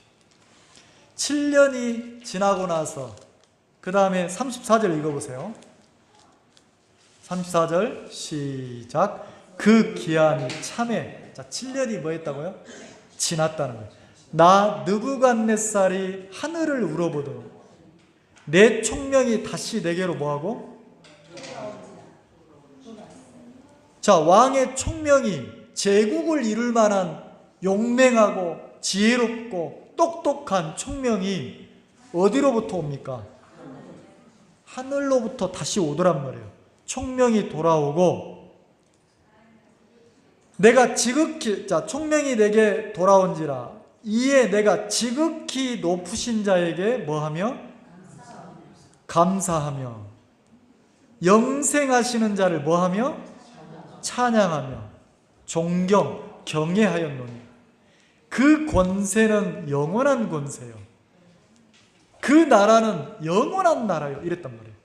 7년이 지나고 나서 그 다음에 34절 읽어보세요. 34절 시작. 그 기한이 참에. 자, 7년이 뭐 했다고요? 지났다는 거예요. 나 느부갓네살이 하늘을 우러보더니 내 총명이 다시 내게로 뭐하고? 자, 왕의 총명이 제국을 이룰 만한 용맹하고 지혜롭고 똑똑한 총명이 어디로부터 옵니까? 하늘로부터 다시 오더란 말이에요. 총명이 돌아오고, 내가 지극히, 자, 총명이 내게 돌아온지라 이에 내가 지극히 높으신 자에게 뭐하며? 감사하며 영생하시는 자를 뭐하며? 찬양하며 존경, 경외하였노니 그 권세는 영원한 권세요. 그 나라는 영원한 나라요. 이랬단 말이에요.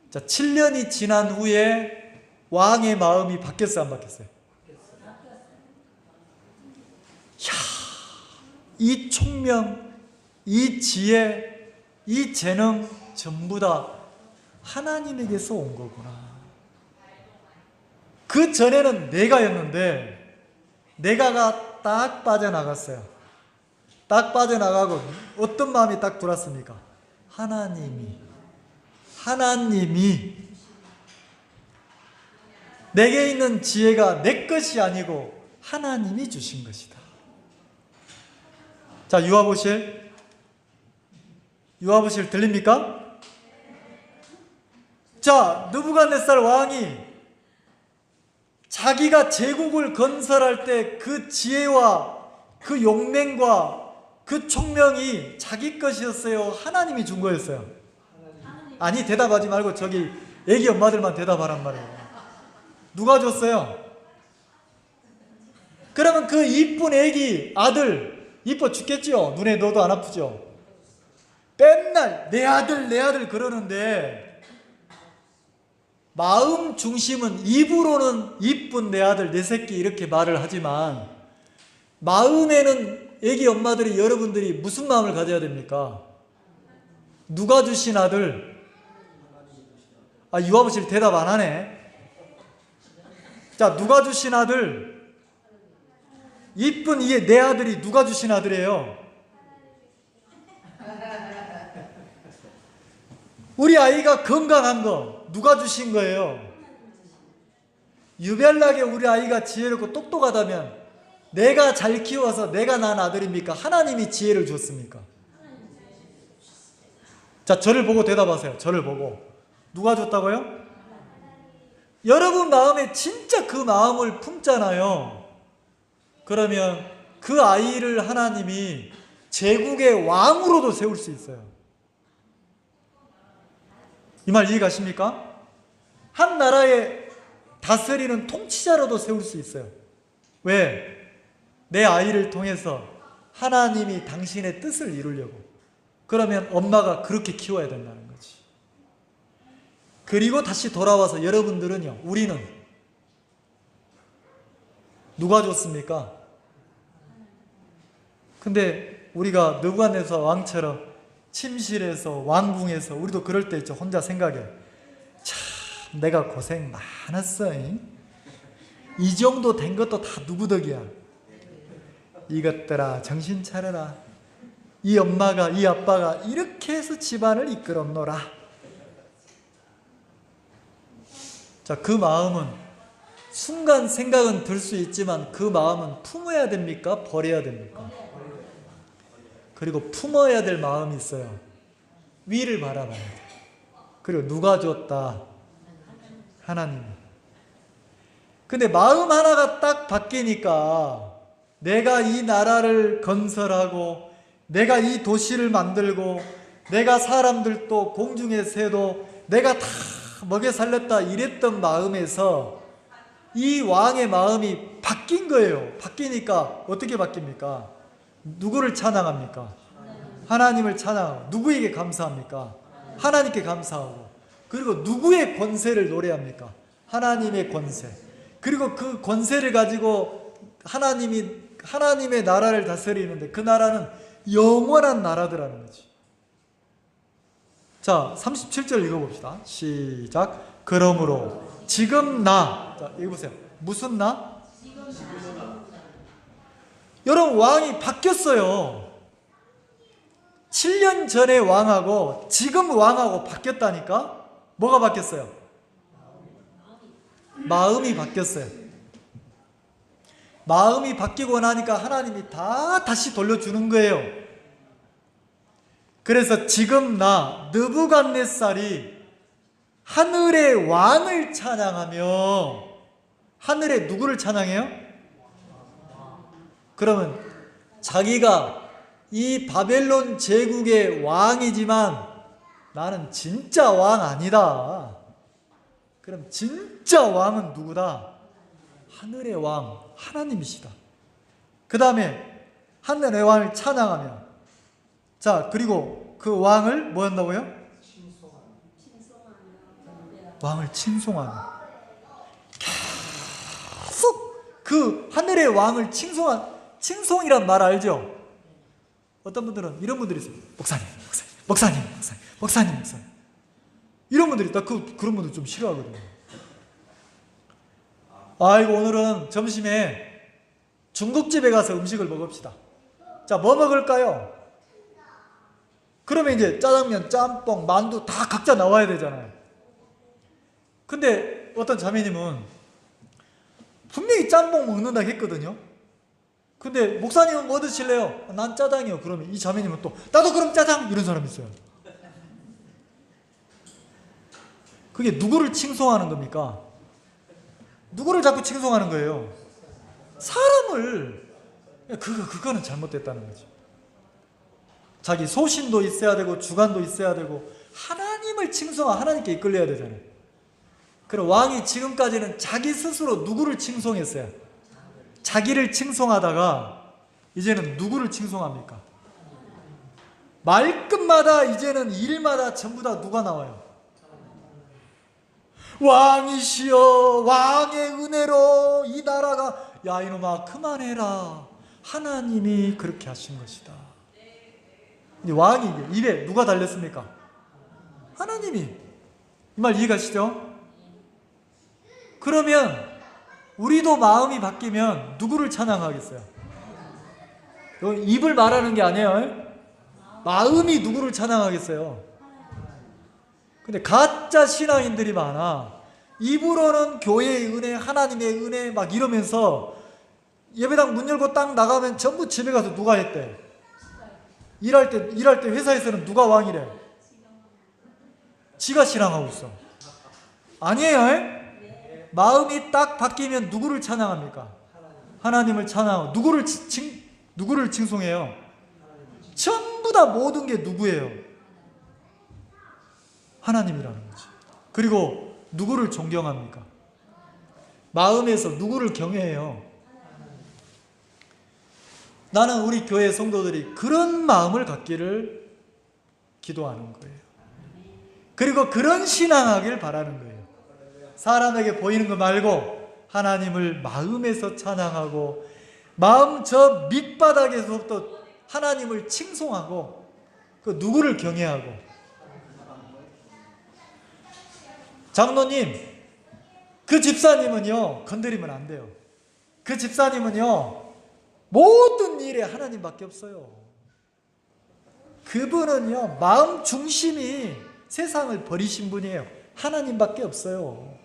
자, 7년이 지난 후에 왕의 마음이 바뀌었어요? 안 바뀌었어요? 이야, 이 총명, 이 지혜, 이 재능 전부 다 하나님에게서 온 거구나. 그 전에는 내가였는데 내가가 딱 빠져나갔어요. 딱 빠져나가고 어떤 마음이 딱 들었습니까? 하나님이 내게 있는 지혜가 내 것이 아니고 하나님이 주신 것이다. 자, 유아보실 들립니까? 자, 느부갓네살 왕이 자기가 제국을 건설할 때 그 지혜와 그 용맹과 그 총명이 자기 것이었어요? 하나님이 준 거였어요? 아니, 대답하지 말고 저기 애기 엄마들만 대답하란 말이에요. 누가 줬어요? 그러면 그 이쁜 애기 아들 이뻐 죽겠죠? 눈에 넣어도 안 아프죠? 맨날 내 아들 내 아들 그러는데 마음 중심은 입으로는 이쁜 내 아들 내 새끼 이렇게 말을 하지만 마음에는 애기 엄마들이 여러분들이 무슨 마음을 가져야 됩니까? 누가 주신 아들? 유아버지 대답 안 하네. 자, 누가 주신 아들? 이쁜 내 아들이 누가 주신 아들이에요? 우리 아이가 건강한 거 누가 주신 거예요? 유별나게 우리 아이가 지혜롭고 똑똑하다면 내가 잘 키워서 내가 낳은 아들입니까? 하나님이 지혜를 줬습니까? 자, 저를 보고 대답하세요. 저를 보고. 누가 줬다고요? 여러분 마음에 진짜 그 마음을 품잖아요. 그러면 그 아이를 하나님이 제국의 왕으로도 세울 수 있어요. 이 말 이해가십니까? 한 나라의 다스리는 통치자로도 세울 수 있어요. 왜? 내 아이를 통해서 하나님이 당신의 뜻을 이루려고. 그러면 엄마가 그렇게 키워야 된다는 거지. 그리고 다시 돌아와서 여러분들은요, 우리는 누가 줬습니까? 근데 우리가 느부갓네살 왕처럼 침실에서 왕궁에서 우리도 그럴 때 있죠. 혼자 생각해. 참 내가 고생 많았어. 이 정도 된 것도 다 누구 덕이야. 이것들아 정신 차려라. 이 엄마가 이 아빠가 이렇게 해서 집안을 이끌었노라. 자, 그 마음은 순간 생각은 들 수 있지만 그 마음은 품어야 됩니까? 버려야 됩니까? 그리고 품어야 될 마음이 있어요. 위를 바라봐야 돼. 그리고 누가 줬다? 하나님. 근데 마음 하나가 딱 바뀌니까 내가 이 나라를 건설하고 내가 이 도시를 만들고 내가 사람들도 공중에 새도 내가 다 먹여 살렸다 이랬던 마음에서 이 왕의 마음이 바뀐 거예요. 바뀌니까 어떻게 바뀝니까? 누구를 찬양합니까? 하나님을 찬양하고. 누구에게 감사합니까? 하나님께 감사하고. 그리고 누구의 권세를 노래합니까? 하나님의 권세. 그리고 그 권세를 가지고 하나님의 나라를 다스리는데 그 나라는 영원한 나라더라는 거지. 자, 37절 읽어봅시다. 시작. 그러므로 지금 나. 자, 읽어보세요. 무슨 나? 여러분 왕이 바뀌었어요. 7년 전에 왕하고 지금 왕하고 바뀌었다니까? 뭐가 바뀌었어요? 마음이 바뀌었어요. 마음이 바뀌고 나니까 하나님이 다 다시 돌려주는 거예요. 그래서 지금 나 느부갓네살이 하늘의 왕을 찬양하며 하늘의 누구를 찬양해요? 그러면 자기가 이 바벨론 제국의 왕이지만 나는 진짜 왕 아니다. 그럼 진짜 왕은 누구다? 하늘의 왕 하나님이시다. 그 다음에 하늘의 왕을 찬양하며, 자, 그리고 그 왕을 뭐 한다고요? 왕을 칭송하며. 계속 그 하늘의 왕을 칭송이란 말 알죠? 어떤 분들은 이런 분들이 있어요. 목사님. 이런 분들이 있다. 그런 분들 좀 싫어하거든요. 아이고, 오늘은 점심에 중국집에 가서 음식을 먹읍시다. 자, 뭐 먹을까요? 그러면 이제 짜장면, 짬뽕, 만두 다 각자 나와야 되잖아요. 근데 어떤 자매님은 분명히 짬뽕 먹는다 했거든요. 근데 목사님은 뭐 드실래요? 난 짜장이요. 그러면 이 자매님은 또 나도 그럼 짜장! 이런 사람이 있어요. 그게 누구를 칭송하는 겁니까? 누구를 자꾸 칭송하는 거예요? 사람을. 그거는 잘못됐다는 거죠. 자기 소신도 있어야 되고 주관도 있어야 되고 하나님을 칭송하고 하나님께 이끌려야 되잖아요. 그럼 왕이 지금까지는 자기 스스로 누구를 칭송했어요? 자기를 칭송하다가 이제는 누구를 칭송합니까? 말끝마다 이제는 일마다 전부 다 누가 나와요? 왕이시여, 왕의 은혜로 이 나라가, 야 이놈아 그만해라, 하나님이 그렇게 하신 것이다. 왕이 입에 누가 달렸습니까? 하나님이. 이 말 이해가시죠? 그러면 우리도 마음이 바뀌면 누구를 찬양하겠어요? 입을 말하는 게 아니에요. 마음이 누구를 찬양하겠어요? 근데 가짜 신앙인들이 많아. 입으로는 교회의 은혜, 하나님의 은혜 막 이러면서 예배당 문 열고 딱 나가면 전부 집에 가서 누가 했대? 일할 때 회사에서는 누가 왕이래? 지가 신앙하고 있어. 아니에요? 마음이 딱 바뀌면 누구를 찬양합니까? 하나님을 찬양하고. 누구를 칭송해요? 전부 다 모든 게 누구예요? 하나님이라는 거지. 그리고 누구를 존경합니까? 마음에서 누구를 경외해요? 나는 우리 교회 성도들이 그런 마음을 갖기를 기도하는 거예요. 그리고 그런 신앙하길 바라는 거예요. 사람에게 보이는 거 말고 하나님을 마음에서 찬양하고, 마음 저 밑바닥에서부터 하나님을 칭송하고, 그 누구를 경외하고. 장로님, 그 집사님은요 건드리면 안 돼요. 그 집사님은요 모든 일에 하나님밖에 없어요. 그분은요 마음 중심이 세상을 버리신 분이에요. 하나님밖에 없어요.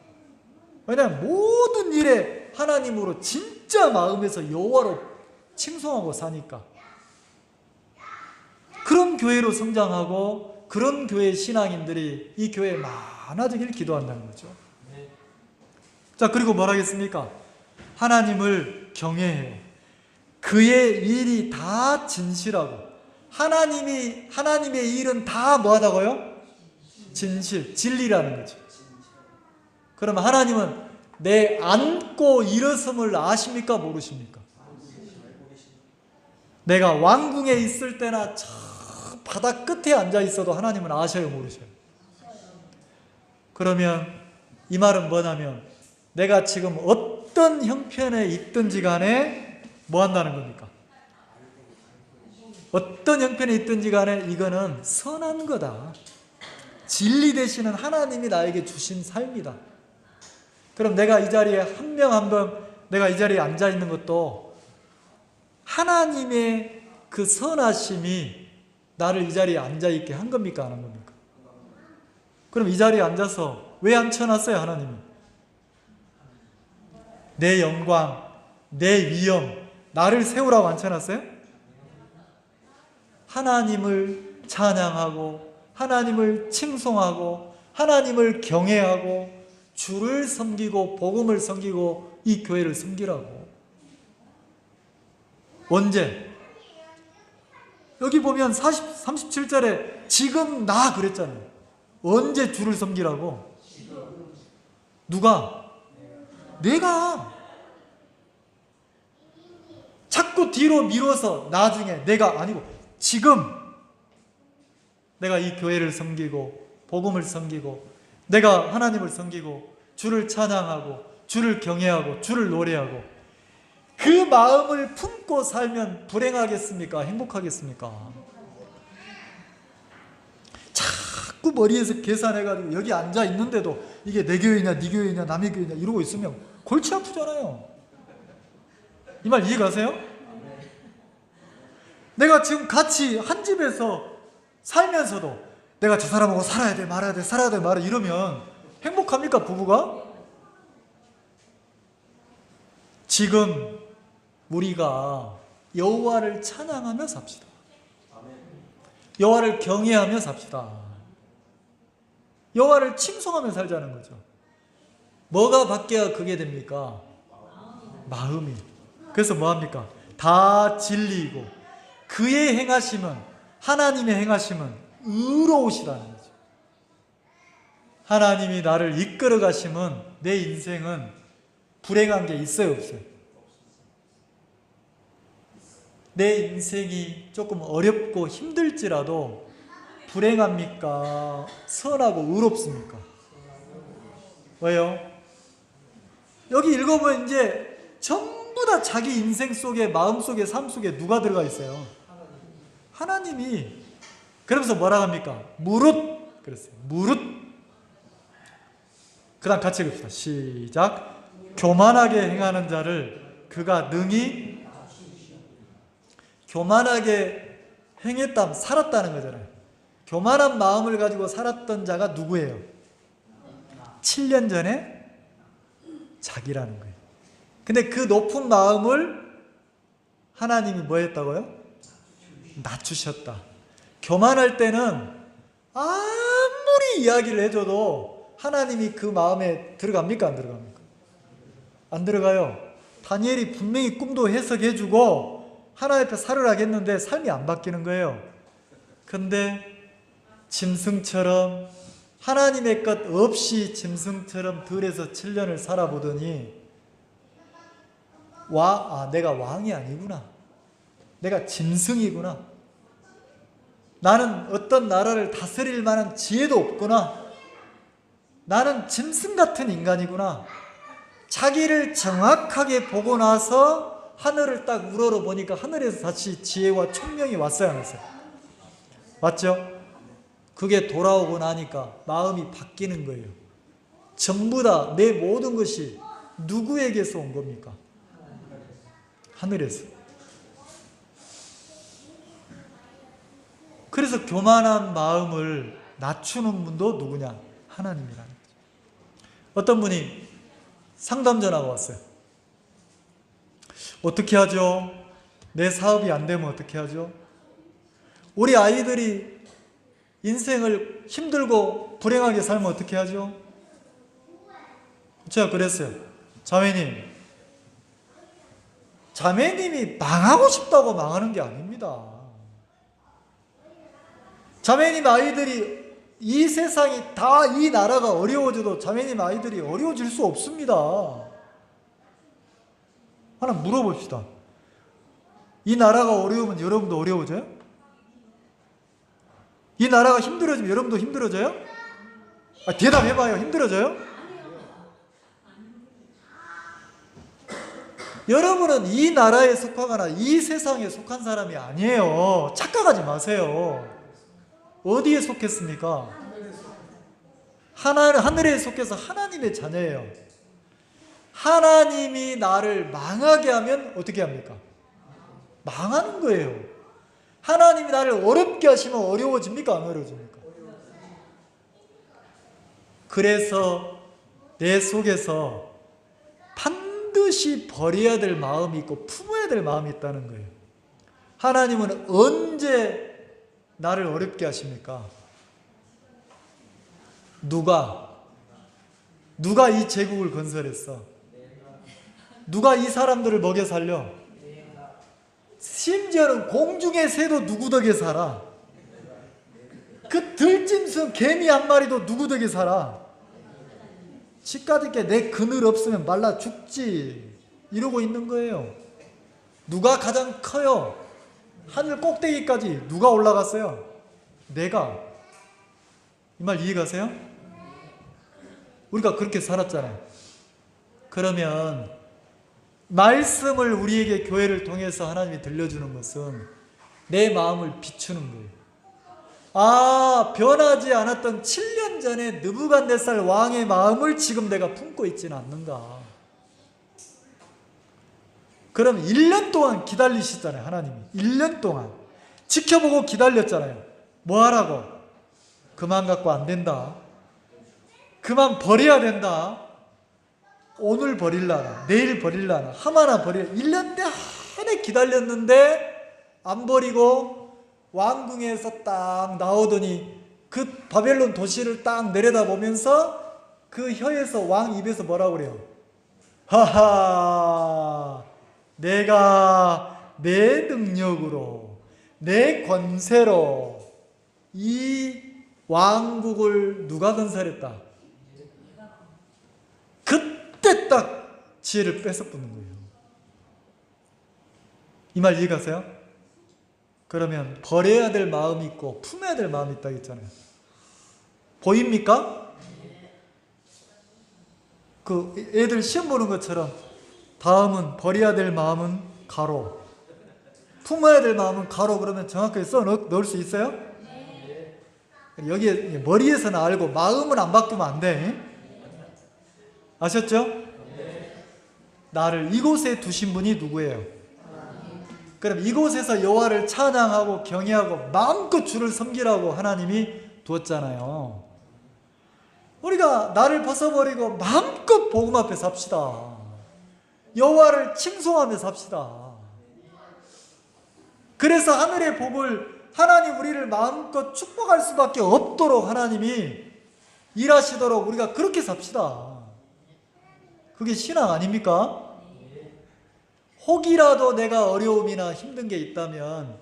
왜냐하면 모든 일에 하나님으로 진짜 마음에서 여호와로 칭송하고 사니까. 그런 교회로 성장하고 그런 교회 신앙인들이 이 교회에 많아지길 기도한다는 거죠. 자, 그리고 뭘 하겠습니까? 하나님을 경외해요. 그의 일이 다 진실하고, 하나님의 일은 다 뭐하다고요? 진실, 진리라는 거죠. 그러면 하나님은 내 앉고 일어섬을 아십니까? 모르십니까? 내가 왕궁에 있을 때나 저 바다 끝에 앉아 있어도 하나님은 아셔요? 모르셔요? 그러면 이 말은 뭐냐면, 내가 지금 어떤 형편에 있든지 간에 뭐 한다는 겁니까? 어떤 형편에 있든지 간에 이거는 선한 거다. 진리 되시는 하나님이 나에게 주신 삶이다. 그럼 내가 이 자리에 한 명 한 명 내가 이 자리에 앉아 있는 것도 하나님의 그 선하심이 나를 이 자리에 앉아 있게 한 겁니까? 안 한 겁니까? 그럼 이 자리에 앉아서 왜 앉혀놨어요? 하나님이 내 영광, 내 위엄, 나를 세우라고 앉혀놨어요? 하나님을 찬양하고, 하나님을 칭송하고, 하나님을 경외하고, 주를 섬기고 복음을 섬기고 이 교회를 섬기라고. 언제? 여기 보면 37절에 지금 나 그랬잖아요. 언제 주를 섬기라고? 누가? 내가. 자꾸 뒤로 미뤄서 나중에, 내가 아니고 지금 내가 이 교회를 섬기고 복음을 섬기고 내가 하나님을 섬기고 주를 찬양하고 주를 경외하고 주를 노래하고, 그 마음을 품고 살면 불행하겠습니까? 행복하겠습니까? 자꾸 머리에서 계산해가지고 여기 앉아 있는데도 이게 내 교회냐 네 교회냐 남의 교회냐 이러고 있으면 골치 아프잖아요. 이 말 이해가세요? 내가 지금 같이 한 집에서 살면서도 내가 저 사람하고 살아야 돼 말아야 돼 살아야 돼 말아야 돼 이러면 행복합니까? 부부가? 지금 우리가 여호와를 찬양하며 삽시다. 여호와를 경외하며 삽시다. 여호와를 칭송하며 살자는 거죠. 뭐가 바뀌어야 그게 됩니까? 마음이. 그래서 뭐합니까? 다 진리이고 그의 행하심은, 하나님의 행하심은 의로우시다는 거죠. 하나님이 나를 이끌어 가심은 내 인생은 불행한 게 있어요 없어요? 내 인생이 조금 어렵고 힘들지라도 불행합니까? 선하고 의롭습니까? 왜요? 여기 읽어보면 이제 전부 다 자기 인생 속에, 마음 속에, 삶 속에 누가 들어가 있어요? 하나님이. 그러면서 뭐라 합니까? 무릇 그랬어요. 무릇. 그 다음 같이 읽읍시다. 시작. 교만하게 행하는 자를 그가 능히. 교만하게 행했다, 살았다는 거잖아요. 교만한 마음을 가지고 살았던 자가 누구예요? 7년 전에 자기라는 거예요. 근데 그 높은 마음을 하나님이 뭐 했다고요? 낮추셨다. 교만할 때는 아무리 이야기를 해줘도 하나님이 그 마음에 들어갑니까? 안 들어갑니까? 안 들어가요. 다니엘이 분명히 꿈도 해석해주고 하나님 앞에 살을 하겠는데 삶이 안 바뀌는 거예요. 근데 짐승처럼, 하나님의 것 없이 짐승처럼 들에서 7년을 살아보더니 내가 왕이 아니구나. 내가 짐승이구나. 나는 어떤 나라를 다스릴 만한 지혜도 없구나. 나는 짐승 같은 인간이구나. 자기를 정확하게 보고 나서 하늘을 딱 우러러 보니까 하늘에서 다시 지혜와 총명이 왔어요, 안 왔어요? 맞죠? 그게 돌아오고 나니까 마음이 바뀌는 거예요. 전부 다 내 모든 것이 누구에게서 온 겁니까? 하늘에서. 그래서 교만한 마음을 낮추는 분도 누구냐? 하나님이라는 거죠. 어떤 분이 상담 전화가 왔어요. 어떻게 하죠? 내 사업이 안 되면 어떻게 하죠? 우리 아이들이 인생을 힘들고 불행하게 살면 어떻게 하죠? 제가 그랬어요. 자매님이 망하고 싶다고 망하는 게 아닙니다. 자매님 아이들이 이 세상이 다, 이 나라가 어려워져도 자매님 아이들이 어려워질 수 없습니다. 하나 물어봅시다. 이 나라가 어려우면 여러분도 어려워져요? 이 나라가 힘들어지면 여러분도 힘들어져요? 대답해봐요. 힘들어져요? 여러분은 이 나라에 속하거나 이 세상에 속한 사람이 아니에요. 착각하지 마세요. 어디에 속했습니까? 하늘에 속해서 하나님의 자녀예요. 하나님이 나를 망하게 하면 어떻게 합니까? 망하는 거예요. 하나님이 나를 어렵게 하시면 어려워집니까? 안 어려워집니까? 그래서 내 속에서 반드시 버려야 될 마음이 있고 품어야 될 마음이 있다는 거예요. 하나님은 언제 나를 어렵게 하십니까? 누가 이 제국을 건설했어? 누가 이 사람들을 먹여 살려? 심지어는 공중의 새도 누구 덕에 살아? 그 들짐승 개미 한 마리도 누구 덕에 살아? 치까짓게 내 그늘 없으면 말라 죽지 이러고 있는 거예요. 누가 가장 커요? 하늘 꼭대기까지 누가 올라갔어요? 내가. 이 말 이해가세요? 우리가 그렇게 살았잖아요. 그러면 말씀을 우리에게 교회를 통해서 하나님이 들려주는 것은 내 마음을 비추는 거예요. 변하지 않았던 7년 전에 느부갓네살 왕의 마음을 지금 내가 품고 있지는 않는가. 그럼 1년 동안 기다리시잖아요. 하나님이 1년 동안 지켜보고 기다렸잖아요. 뭐 하라고? 그만 갖고 안 된다. 그만 버려야 된다. 오늘 버릴라나 내일 버릴라나 하마나 버릴. 1년 내내 기다렸는데 안 버리고 왕궁에서 딱 나오더니 그 바벨론 도시를 딱 내려다보면서 그 혀에서, 왕 입에서 뭐라고 그래요? 하하, 내가 내 능력으로 내 권세로 이 왕국을 누가 건설했다? 그때 딱 지혜를 뺏어붙는 거예요. 이 말 이해가세요? 그러면 버려야 될 마음이 있고 품어야 될 마음이 있다고 했잖아요. 보입니까? 그 애들 시험 보는 것처럼 다음은 버려야 될 마음은 가로, 품어야 될 마음은 가로 그러면 정확하게 써 넣을 수 있어요? 여기에 머리에서는 알고 마음은 안 바꾸면 안 돼. 아셨죠? 나를 이곳에 두신 분이 누구예요? 그럼 이곳에서 여호와를 찬양하고 경외하고 마음껏 주를 섬기라고 하나님이 두었잖아요. 우리가 나를 벗어버리고 마음껏 복음 앞에 삽시다. 여호와를 칭송하며 삽시다. 그래서 하늘의 복을 하나님 우리를 마음껏 축복할 수밖에 없도록 하나님이 일하시도록 우리가 그렇게 삽시다. 그게 신앙 아닙니까? 혹이라도 내가 어려움이나 힘든 게 있다면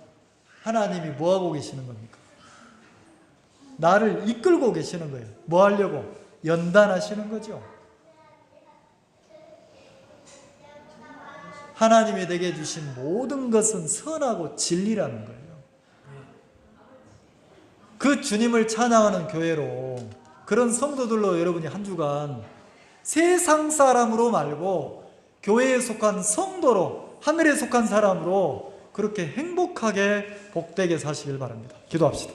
하나님이 뭐하고 계시는 겁니까? 나를 이끌고 계시는 거예요. 뭐 하려고? 연단하시는 거죠. 하나님이 내게 주신 모든 것은 선하고 진리라는 거예요. 그 주님을 찬양하는 교회로, 그런 성도들로 여러분이 한 주간 세상 사람으로 말고 교회에 속한 성도로, 하늘에 속한 사람으로 그렇게 행복하게 복되게 사시길 바랍니다. 기도합시다.